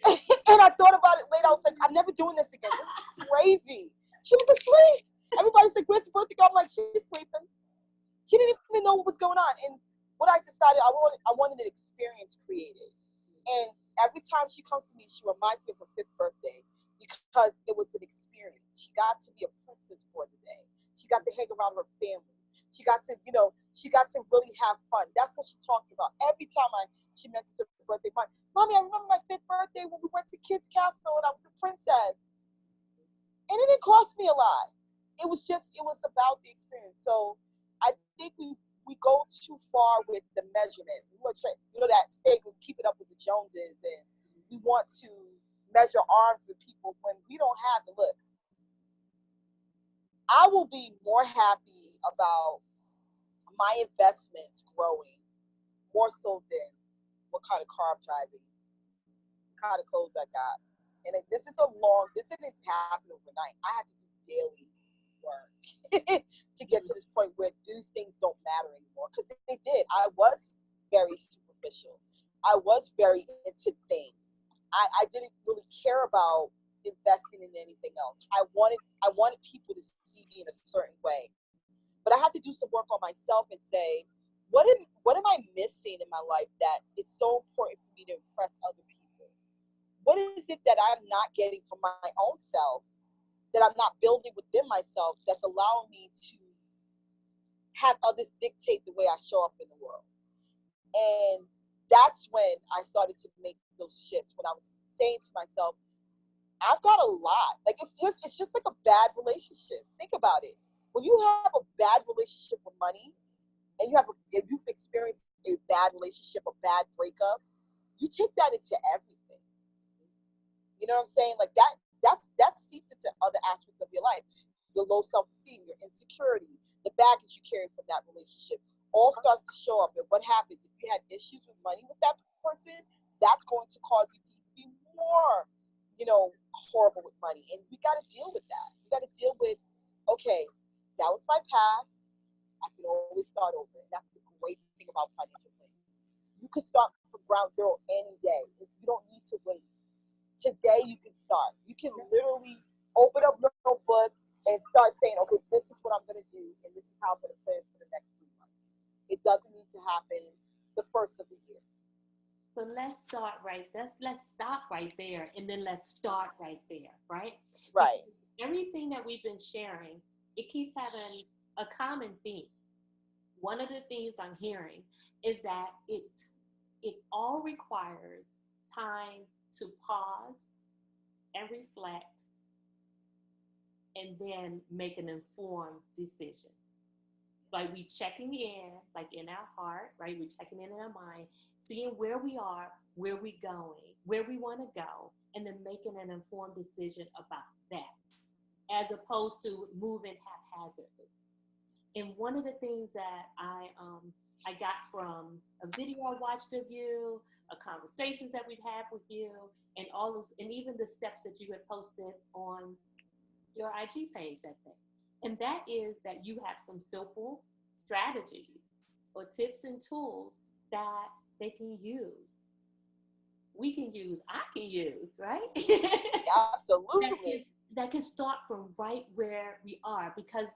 And I thought about it later. I was like, I'm never doing this again. This is crazy. She was asleep. Everybody's like, where's the birthday girl? I'm like, she's sleeping. She didn't even know what was going on. And what I decided, I wanted an experience created. And every time she comes to me, she reminds me of her 5th birthday, because it was an experience. She got to be a princess for the day. She got to hang around her family. She got to really have fun. That's what she talked about. Every time she mentions her birthday, Mommy, I remember my 5th birthday when we went to Kids Castle and I was a princess. And it didn't cost me a lot. It was about the experience. So I think we go too far with the measurement. We want to, that statement, keep it up with the Joneses, and we want to measure arms with people when we don't have to. Look, I will be more happy about my investments growing more so than what kind of car I'm driving, kind of clothes I got. And this didn't happen overnight. I had to do daily work. to get to this point where these things don't matter anymore. Because they did. I was very superficial. I was very into things. I didn't really care about investing in anything else. I wanted people to see me in a certain way. But I had to do some work on myself and say, what am I missing in my life that is so important for me to impress other people? What is it that I'm not getting from my own self, that I'm not building within myself, that's allowing me to have others dictate the way I show up in the world? And that's when I started to make those shifts, when I was saying to myself, I've got a lot. Like it's just like a bad relationship. Think about it. When you have a bad relationship with money, and if you've experienced a bad relationship, a bad breakup, you take that into everything. You know what I'm saying? Like that seeps into other aspects of your life. Your low self-esteem, your insecurity, the baggage you carry from that relationship, all starts to show up. And what happens if you had issues with money with that person? That's going to cause you to be more, horrible with money. And we got to deal with that. We got to deal with, okay, that was my past. I can always start over. And that's the great thing about financial planning. You can start from ground zero any day. You don't need to wait. Today you can start. You can literally open up your notebook and start saying, okay, this is what I'm going to do, and this is how I'm going to plan for the next 3 months. It doesn't need to happen the first of the year. So let's start right. Let's stop right there, and then let's start right there, right? Right. Because everything that we've been sharing, it keeps having a common theme. One of the themes I'm hearing is that it all requires time to pause and reflect, and then make an informed decision. Like we checking in, like in our heart, right? We're checking in our mind, seeing where we are, where we going, where we want to go, and then making an informed decision about that, as opposed to moving haphazardly. And one of the things that I got from a video I watched of you, conversations that we've had with you, and all this, and even the steps that you had posted on your IG page that day. And that is that you have some simple strategies or tips and tools that they can use. We can use, I can use, right? Absolutely. that can start from right where we are, because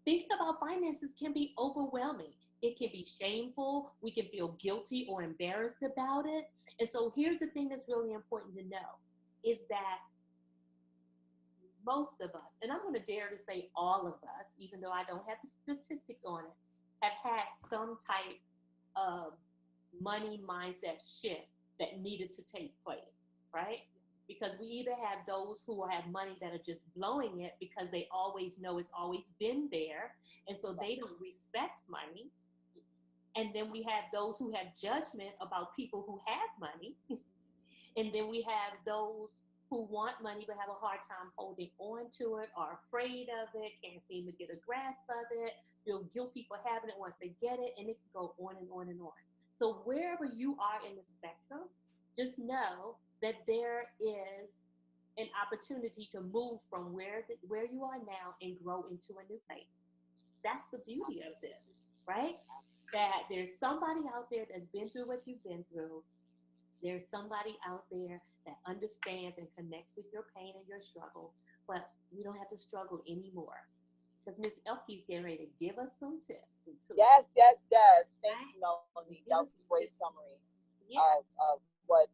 thinking about finances can be overwhelming. It can be shameful. We can feel guilty or embarrassed about it. And so here's the thing that's really important to know is that most of us, and I'm going to dare to say all of us, even though I don't have the statistics on it, have had some type of money mindset shift that needed to take place, right? Because we either have those who have money that are just blowing it because they always know it's always been there, and so they don't respect money. And then we have those who have judgment about people who have money. And then we have those who want money but have a hard time holding on to it, are afraid of it, can't seem to get a grasp of it, feel guilty for having it once they get it, and it can go on and on and on. So wherever you are in the spectrum, just know that there is an opportunity to move from where you are now and grow into a new place. That's the beauty of this, right? That there's somebody out there that's been through what you've been through. There's somebody out there that understands and connects with your pain and your struggle, but you don't have to struggle anymore. Because Miss Elkie's getting ready to give us some tips and tools. Yes. Thank you, Melanie. That was a great summary of what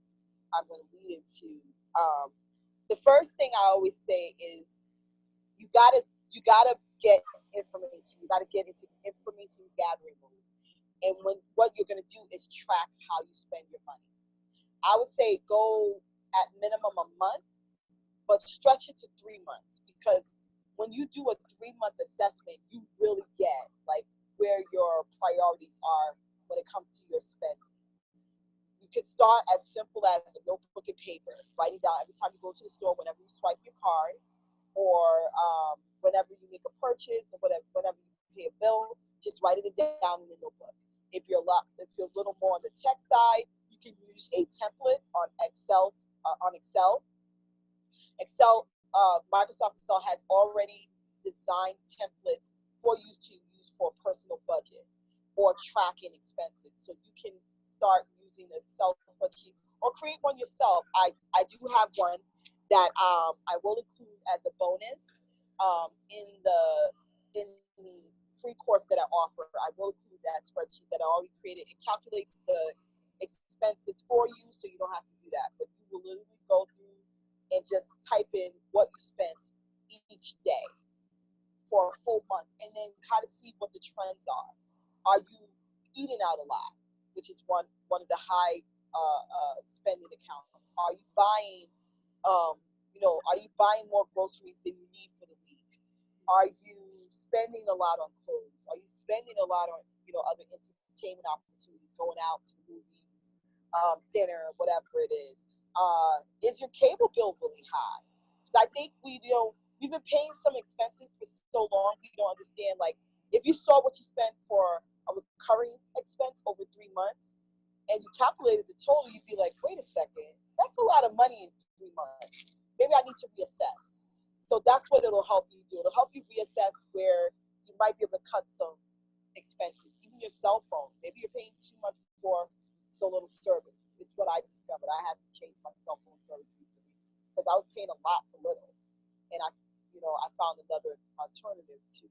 I'm going to lead into. The first thing I always say is you gotta get information. You gotta get into information gathering mode. And what you're going to do is track how you spend your money. I would say go at minimum a month, but stretch it to 3 months, because when you do a 3-month assessment, you really get like where your priorities are when it comes to your spending. You could start as simple as a notebook and paper, writing down every time you go to the store, whenever you swipe your card, or whenever you make a purchase, or whenever you pay a bill, just writing it down in the notebook. If you're a little more on the tech side, you can use a template on Excel. Microsoft Excel has already design templates for you to use for personal budget or tracking expenses. So you can start using the Excel spreadsheet or create one yourself. I do have one that I will include as a bonus in the free course that I offer. I will include that spreadsheet that I already created. It calculates the expenses for you, so you don't have to do that. But you will literally go through and just type in what you spent each day for a full month, and then kind of see what the trends are. Are you eating out a lot, which is one of the high spending accounts? Are you buying, are you buying more groceries than you need for the week? Are you spending a lot on clothes? Are you spending a lot on other entertainment opportunities, going out to movies, dinner, whatever it is? Is your cable bill really high? Because I think we've been paying some expenses for so long, we don't understand. Like, if you saw what you spent for a recurring expense over 3 months and you calculated the total, you'd be like, wait a second, that's a lot of money in 3 months. Maybe I need to reassess. So that's what it'll help you do. It'll help you reassess where you might be able to cut some expenses. Even your cell phone. Maybe you're paying too much for so little service. It's what I discovered. I had to change my cell phone service recently because I was paying a lot for little. And I found another alternative to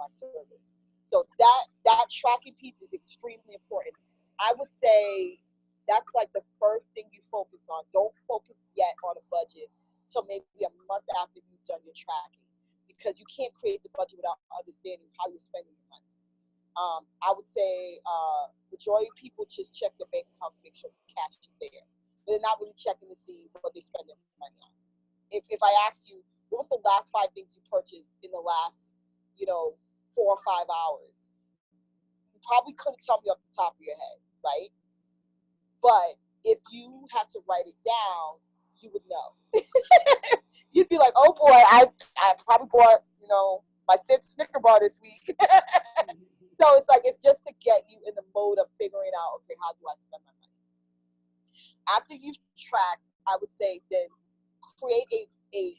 my service. So that tracking piece is extremely important. I would say that's like the first thing you focus on. Don't focus yet on a budget till maybe a month after you've done your tracking, because you can't create the budget without understanding how you're spending your money. I would say majority of people just check their bank account to make sure the cash is there, but they're not really checking to see what they spend their money on. If I asked you, what was the last 5 things you purchased in the last, 4 or 5 hours? You probably couldn't tell me off the top of your head, right? But if you had to write it down, you would know. You'd be like, oh boy, I probably bought, my 5th Snicker bar this week. So it's just to get you in the mode of figuring out, okay, how do I spend my money? After you've tracked, I would say then create a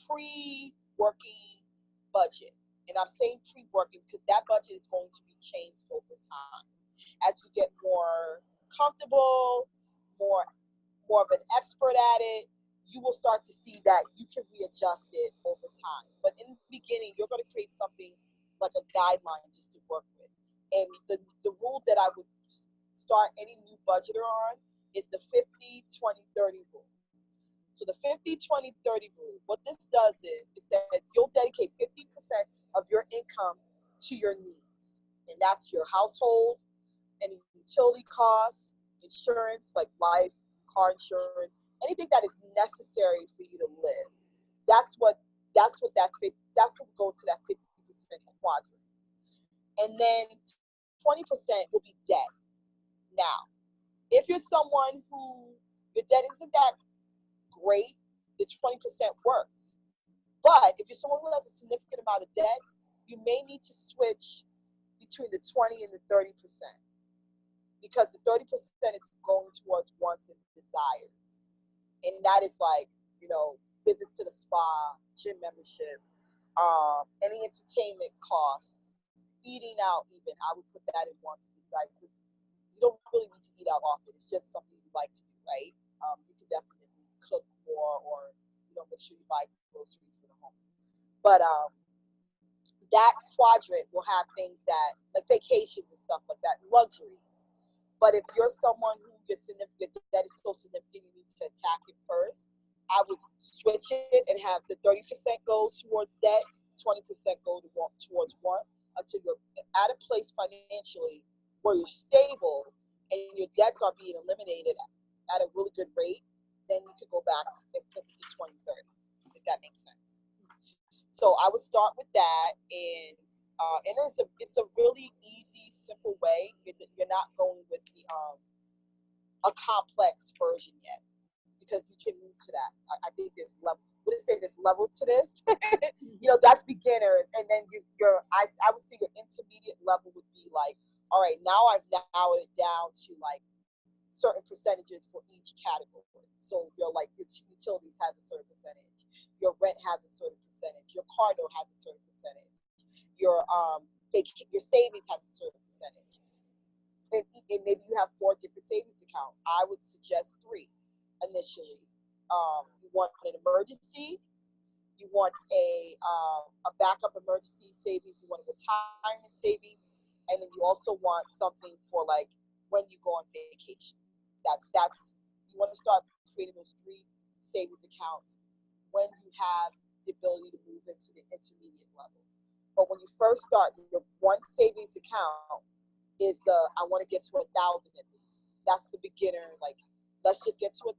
pre-working budget. And I'm saying pre-working because that budget is going to be changed over time. As you get more comfortable, more of an expert at it, you will start to see that you can readjust it over time. But in the beginning, you're going to create something like a guideline just to work with. And the rule that I would start any new budgeter on is the 50-20-30 rule. So the 50-20-30 rule, what this does is it says you'll dedicate 50% of your income to your needs. And that's your household, any utility costs, insurance like life, car insurance, anything that is necessary for you to live. That's what go to that 50% quadrant. And then 20% will be debt. Now, if you're someone who your debt isn't that great, the 20% works. But if you're someone who has a significant amount of debt, you may need to switch between the 20 and the 30%, because the 30% is going towards wants and desires. And that is like, visits to the spa, gym membership, any entertainment cost, eating out even. I would put that in wants and desires, because you don't really need to eat out often. It's just something you like to do, right? You can definitely cook more, or make sure you buy groceries for the home. But that quadrant will have things that, like vacations and stuff like that, luxuries. But if you're someone who your debt is so significant you need to attack it first, I would switch it and have the 30% go towards debt, 20% go towards want, until you're at a place financially where you're stable and your debts are being eliminated at a really good rate. Then you could go back and flip it to 20-30, if that makes sense. So I would start with that, and it's a really easy, simple way. You're not going with a complex version yet, because you can move to that. I think there's level. Would say there's levels to this? That's beginners, and then I would say your intermediate level would be like, all right, now I've narrowed it down to like certain percentages for each category. So your utilities has a certain percentage, Your rent has a certain percentage. Your car note has a certain percentage. Your savings has a certain percentage. And maybe you have 4 different savings accounts. I would suggest 3 initially. You want an emergency, you want a backup emergency savings, you want a retirement savings, and then you also want something for like when you go on vacation. That's you want to start creating those 3 savings accounts when you have the ability to move into the intermediate level. But when you first start, your one savings account is I want to get to 1,000 at least. That's the beginner. Like, let's just get to 1,000,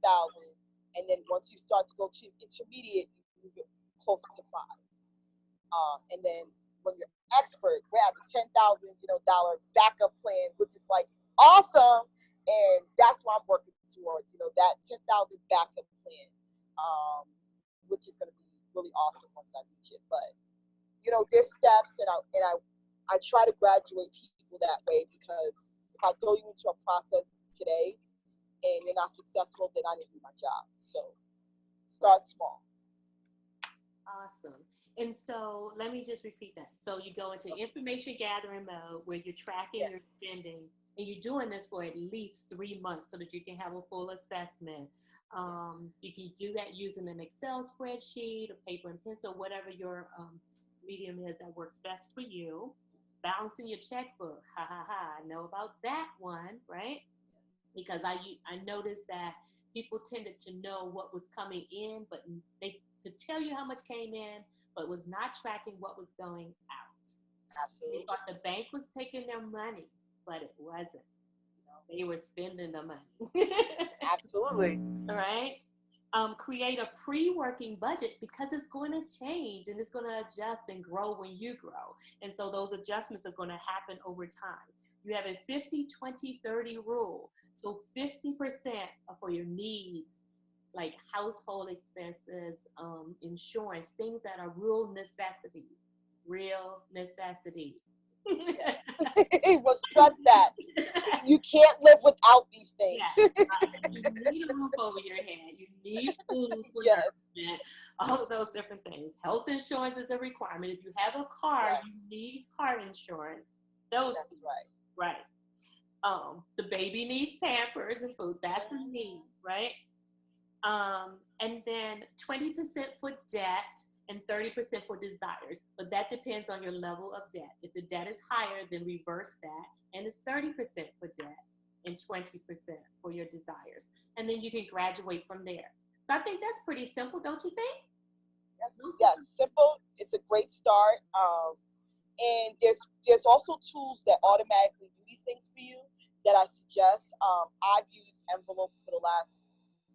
and then once you start to go to intermediate, you move it closer to 5. And then when you're expert, we're at the $10,000 backup plan, which is like awesome, and that's what I'm working towards. That 10,000 backup plan, which is going to be really awesome once I reach it. But there's steps, and I try to graduate people that way, because if I throw you into a process today and you're not successful, then I didn't do my job. So start small. Awesome. And so let me just repeat that. So you go into information gathering mode where you're tracking your spending, and you're doing this for at least 3 months so that you can have a full assessment. You can do that using an Excel spreadsheet or paper and pencil, whatever your medium is that works best for you. Balancing your checkbook. Ha ha ha. I know about that one, right? Because I noticed that people tended to know what was coming in, but they could tell you how much came in, but was not tracking what was going out. Absolutely. They thought the bank was taking their money, but it wasn't. They were spending the money. Absolutely. All right. Create a pre-working budget, because it's going to change and it's going to adjust and grow when you grow. And so those adjustments are going to happen over time. You have a 50-20-30 rule. So 50% are for your needs, like household expenses, insurance, things that are real necessities. Real necessities. Well, stress that. You can't live without these things. Yes. You need a roof over your head. You need food for nourishment. All of those different things. Health insurance is a requirement. If you have a car, you need car insurance. That's things. Right. The baby needs Pampers and food. That's a need, right? And then 20% for debt and 30% for desires. But that depends on your level of debt. If the debt is higher, then reverse that, and it's 30% for debt and 20% for your desires. And then you can graduate from there. So I think that's pretty simple, don't you think? Yes, simple. It's a great start. And there's also tools that automatically do these things for you that I suggest. I've used envelopes for the last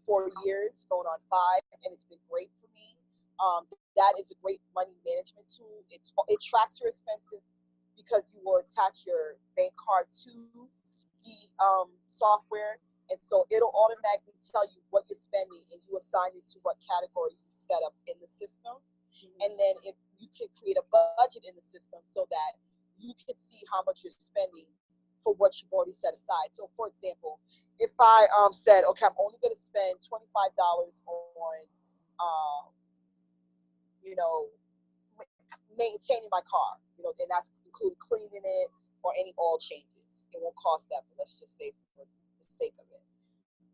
4 years, going on 5, and it's been great for me. That is a great money management tool. It tracks your expenses, because you will attach your bank card to the software, and so it'll automatically tell you what you're spending, and you assign it to what category you set up in the system. And then you can create a budget in the system so that you can see how much you're spending for what you've already set aside. So, for example, if I said, okay, I'm only going to spend $25 on, maintaining my car, and that's including cleaning it or any oil changes. It won't cost that, but let's just say for the sake of it.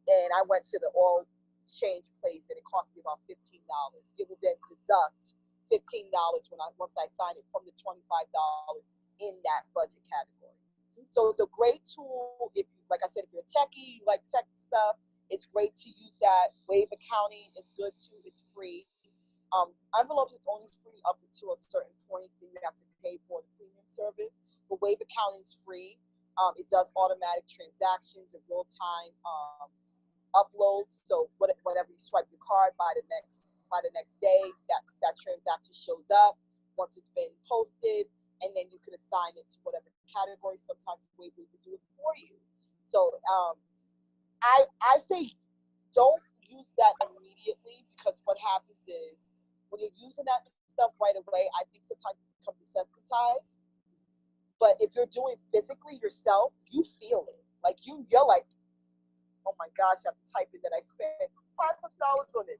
And I went to the oil change place, and it cost me about $15. It will then deduct $15 once I sign it from the $25 in that budget category. So it's a great tool. If you, like I said, if you're a techie, you like tech stuff, it's great to use that. Wave accounting is good too. It's free. Envelopes is only free up until a certain point. Then you have to pay for the premium service. But Wave accounting is free. It does automatic transactions and real time uploads. So whenever you swipe your card, by the next day, that transaction shows up once it's been posted, and then you can assign it to whatever category. Sometimes Wave will do it for you. So I say don't use that immediately, because what happens is when you're using that stuff right away, I think sometimes you become desensitized. But if you're doing physically yourself, you feel it. Like you're like, oh my gosh, I have to type in that I spent $500 on it.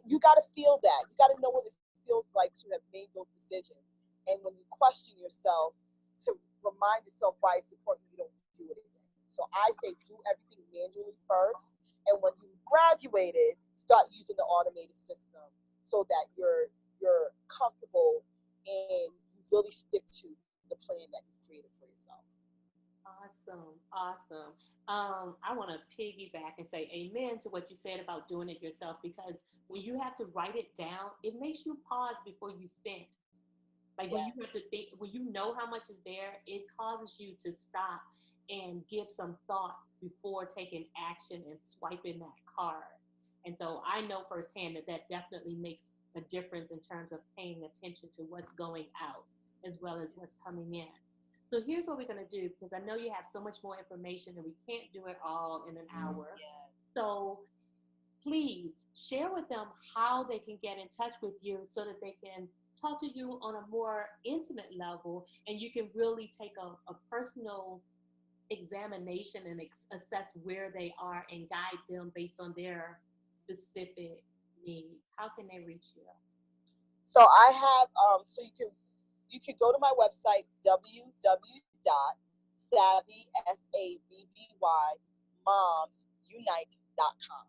you got to feel that. You got to know what it feels like to have made those decisions. And when you question yourself, to remind yourself why it's important, you don't do it again. So I say do everything manually first, and when you've graduated, start using the automated system so that you're comfortable and you really stick to the plan that you've created for yourself. Awesome, awesome. I want to piggyback and say amen to what you said about doing it yourself, because when you have to write it down, it makes you pause before you spend. Like when you Yes. have to think, when you know how much is there, it causes you to stop and give some thought before taking action and swiping that card. And so I know firsthand that that definitely makes a difference in terms of paying attention to what's going out as well as what's coming in. So here's what we're going to do, because I know you have so much more information and we can't do it all in an hour. Yes. So please share with them how they can get in touch with you so that they can talk to you on a more intimate level, and you can really take a personal examination and assess where they are and guide them based on their specific needs. How can they reach you? So I have so you can go to my website www.savvy momsunite.com.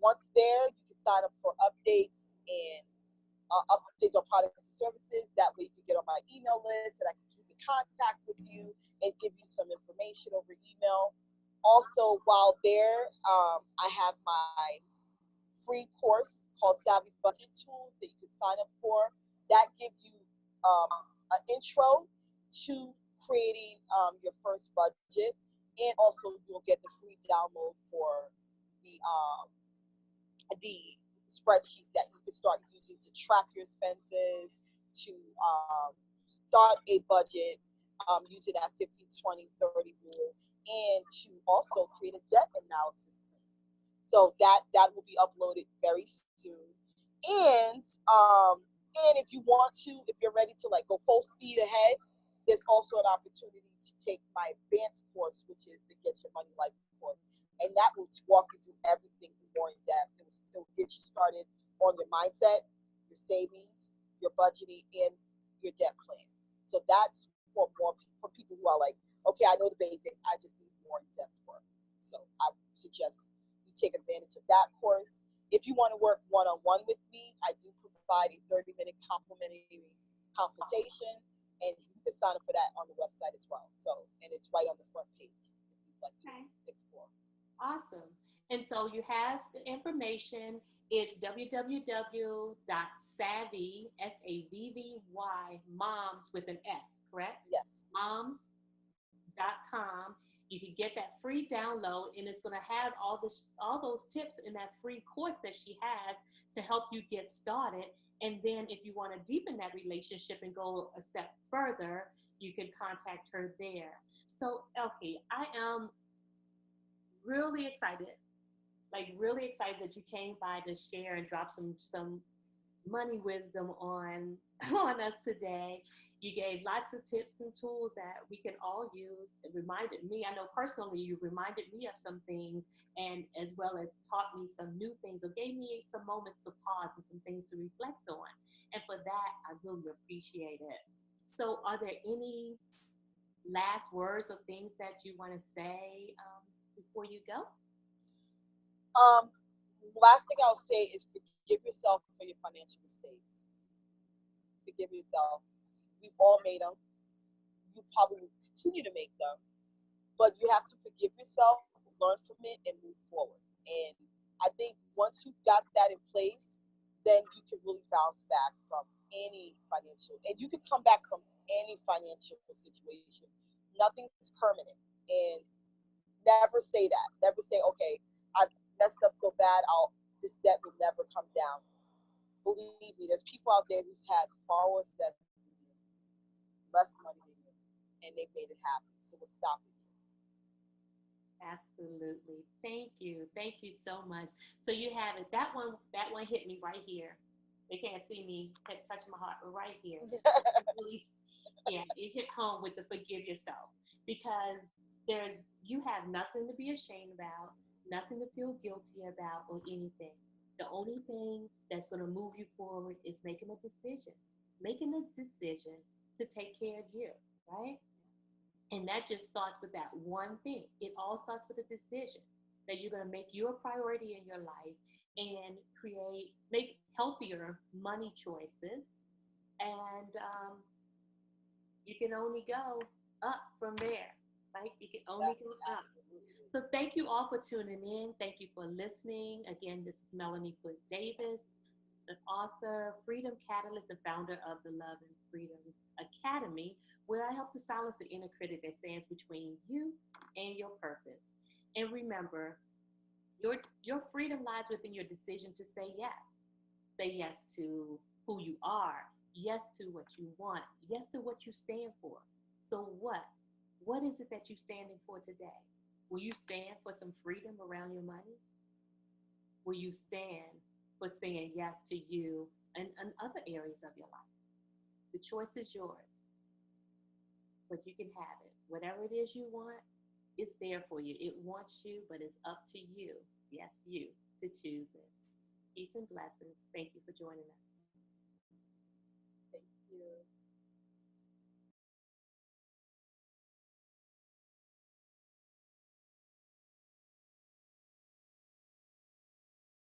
Once there, you can sign up for updates and updates on products and services. That way, you can get on my email list and I can keep in contact with you and give you some information over email. Also, while there, I have my free course called Savvy Budget Tools that you can sign up for. That gives you um, an intro to creating your first budget, and also you'll get the free download for the spreadsheet that you can start using to track your expenses, to start a budget using that 15, 20, 30 rule, and to also create a debt analysis plan. So that will be uploaded very soon. And and if you want to, if you're ready to like go full speed ahead, there's also an opportunity to take my advanced course, which is the Get Your Money Life course, and that will walk you through everything more in depth. It will get you started on your mindset, your savings, your budgeting, and your debt plan. So that's for people who are like, okay, I know the basics, I just need more in depth work. So I suggest you take advantage of that course. If you want to work one-on-one with me, I do provide a 30-minute complimentary consultation, and you can sign up for that on the website as well. So, and it's right on the front page if you'd like to Okay. explore. Awesome. And so you have the information. It's www.savvy, SAVVY, moms with an S, correct? Yes. Moms.com. You can get that free download, and it's going to have all those tips in that free course that she has to help you get started. And then if you want to deepen that relationship and go a step further, you can contact her there. So, Elkie, I am really excited, like really excited that you came by to share and drop some money wisdom on on us today. You gave lots of tips and tools that we can all use. It reminded me, I know personally, you reminded me of some things, and as well as taught me some new things, or gave me some moments to pause and some things to reflect on. And for that, I really appreciate it. So, are there any last words or things that you want to say before you go? Um, Last thing I'll say is forgive yourself for your financial mistakes. Forgive yourself. We've all made them. You probably will continue to make them, but you have to forgive yourself, learn from it, and move forward. And I think once you've got that in place, then you can really bounce back from any financial, and you can come back from any financial situation. Nothing's permanent, and never say that. Never say, okay, I've messed up so bad, this debt will never come down. Believe me, there's people out there who's had far worse debt than you, less money than you, and they've made it happen. So what's stopping you? Absolutely. Thank you. Thank you so much. So you have it. That one hit me right here. They can't see me touch my heart, but right here. Really, yeah, it hit home with the forgive yourself, because you have nothing to be ashamed about, nothing to feel guilty about, or anything. The only thing that's going to move you forward is making a decision to take care of you, right? And that just starts with that one thing. It all starts with a decision that you're going to make you a priority in your life and make healthier money choices. And you can only go up from there, right? You can only Yes, go up. absolutely. So thank you all for tuning in. Thank you for listening. Again, this is Melanie Foote-Davis, an author, freedom catalyst, and founder of the Love and Freedom Academy, where I help to silence the inner critic that stands between you and your purpose. And remember, your freedom lies within your decision to say yes. Say yes to who you are, yes to what you want, yes to what you stand for. So what? What is it that you're standing for today? Will you stand for some freedom around your money? Will you stand for saying yes to you and other areas of your life? The choice is yours, but you can have it. Whatever it is you want, it's there for you. It wants you, but it's up to you, yes, you, to choose it. Peace and blessings. Thank you for joining us.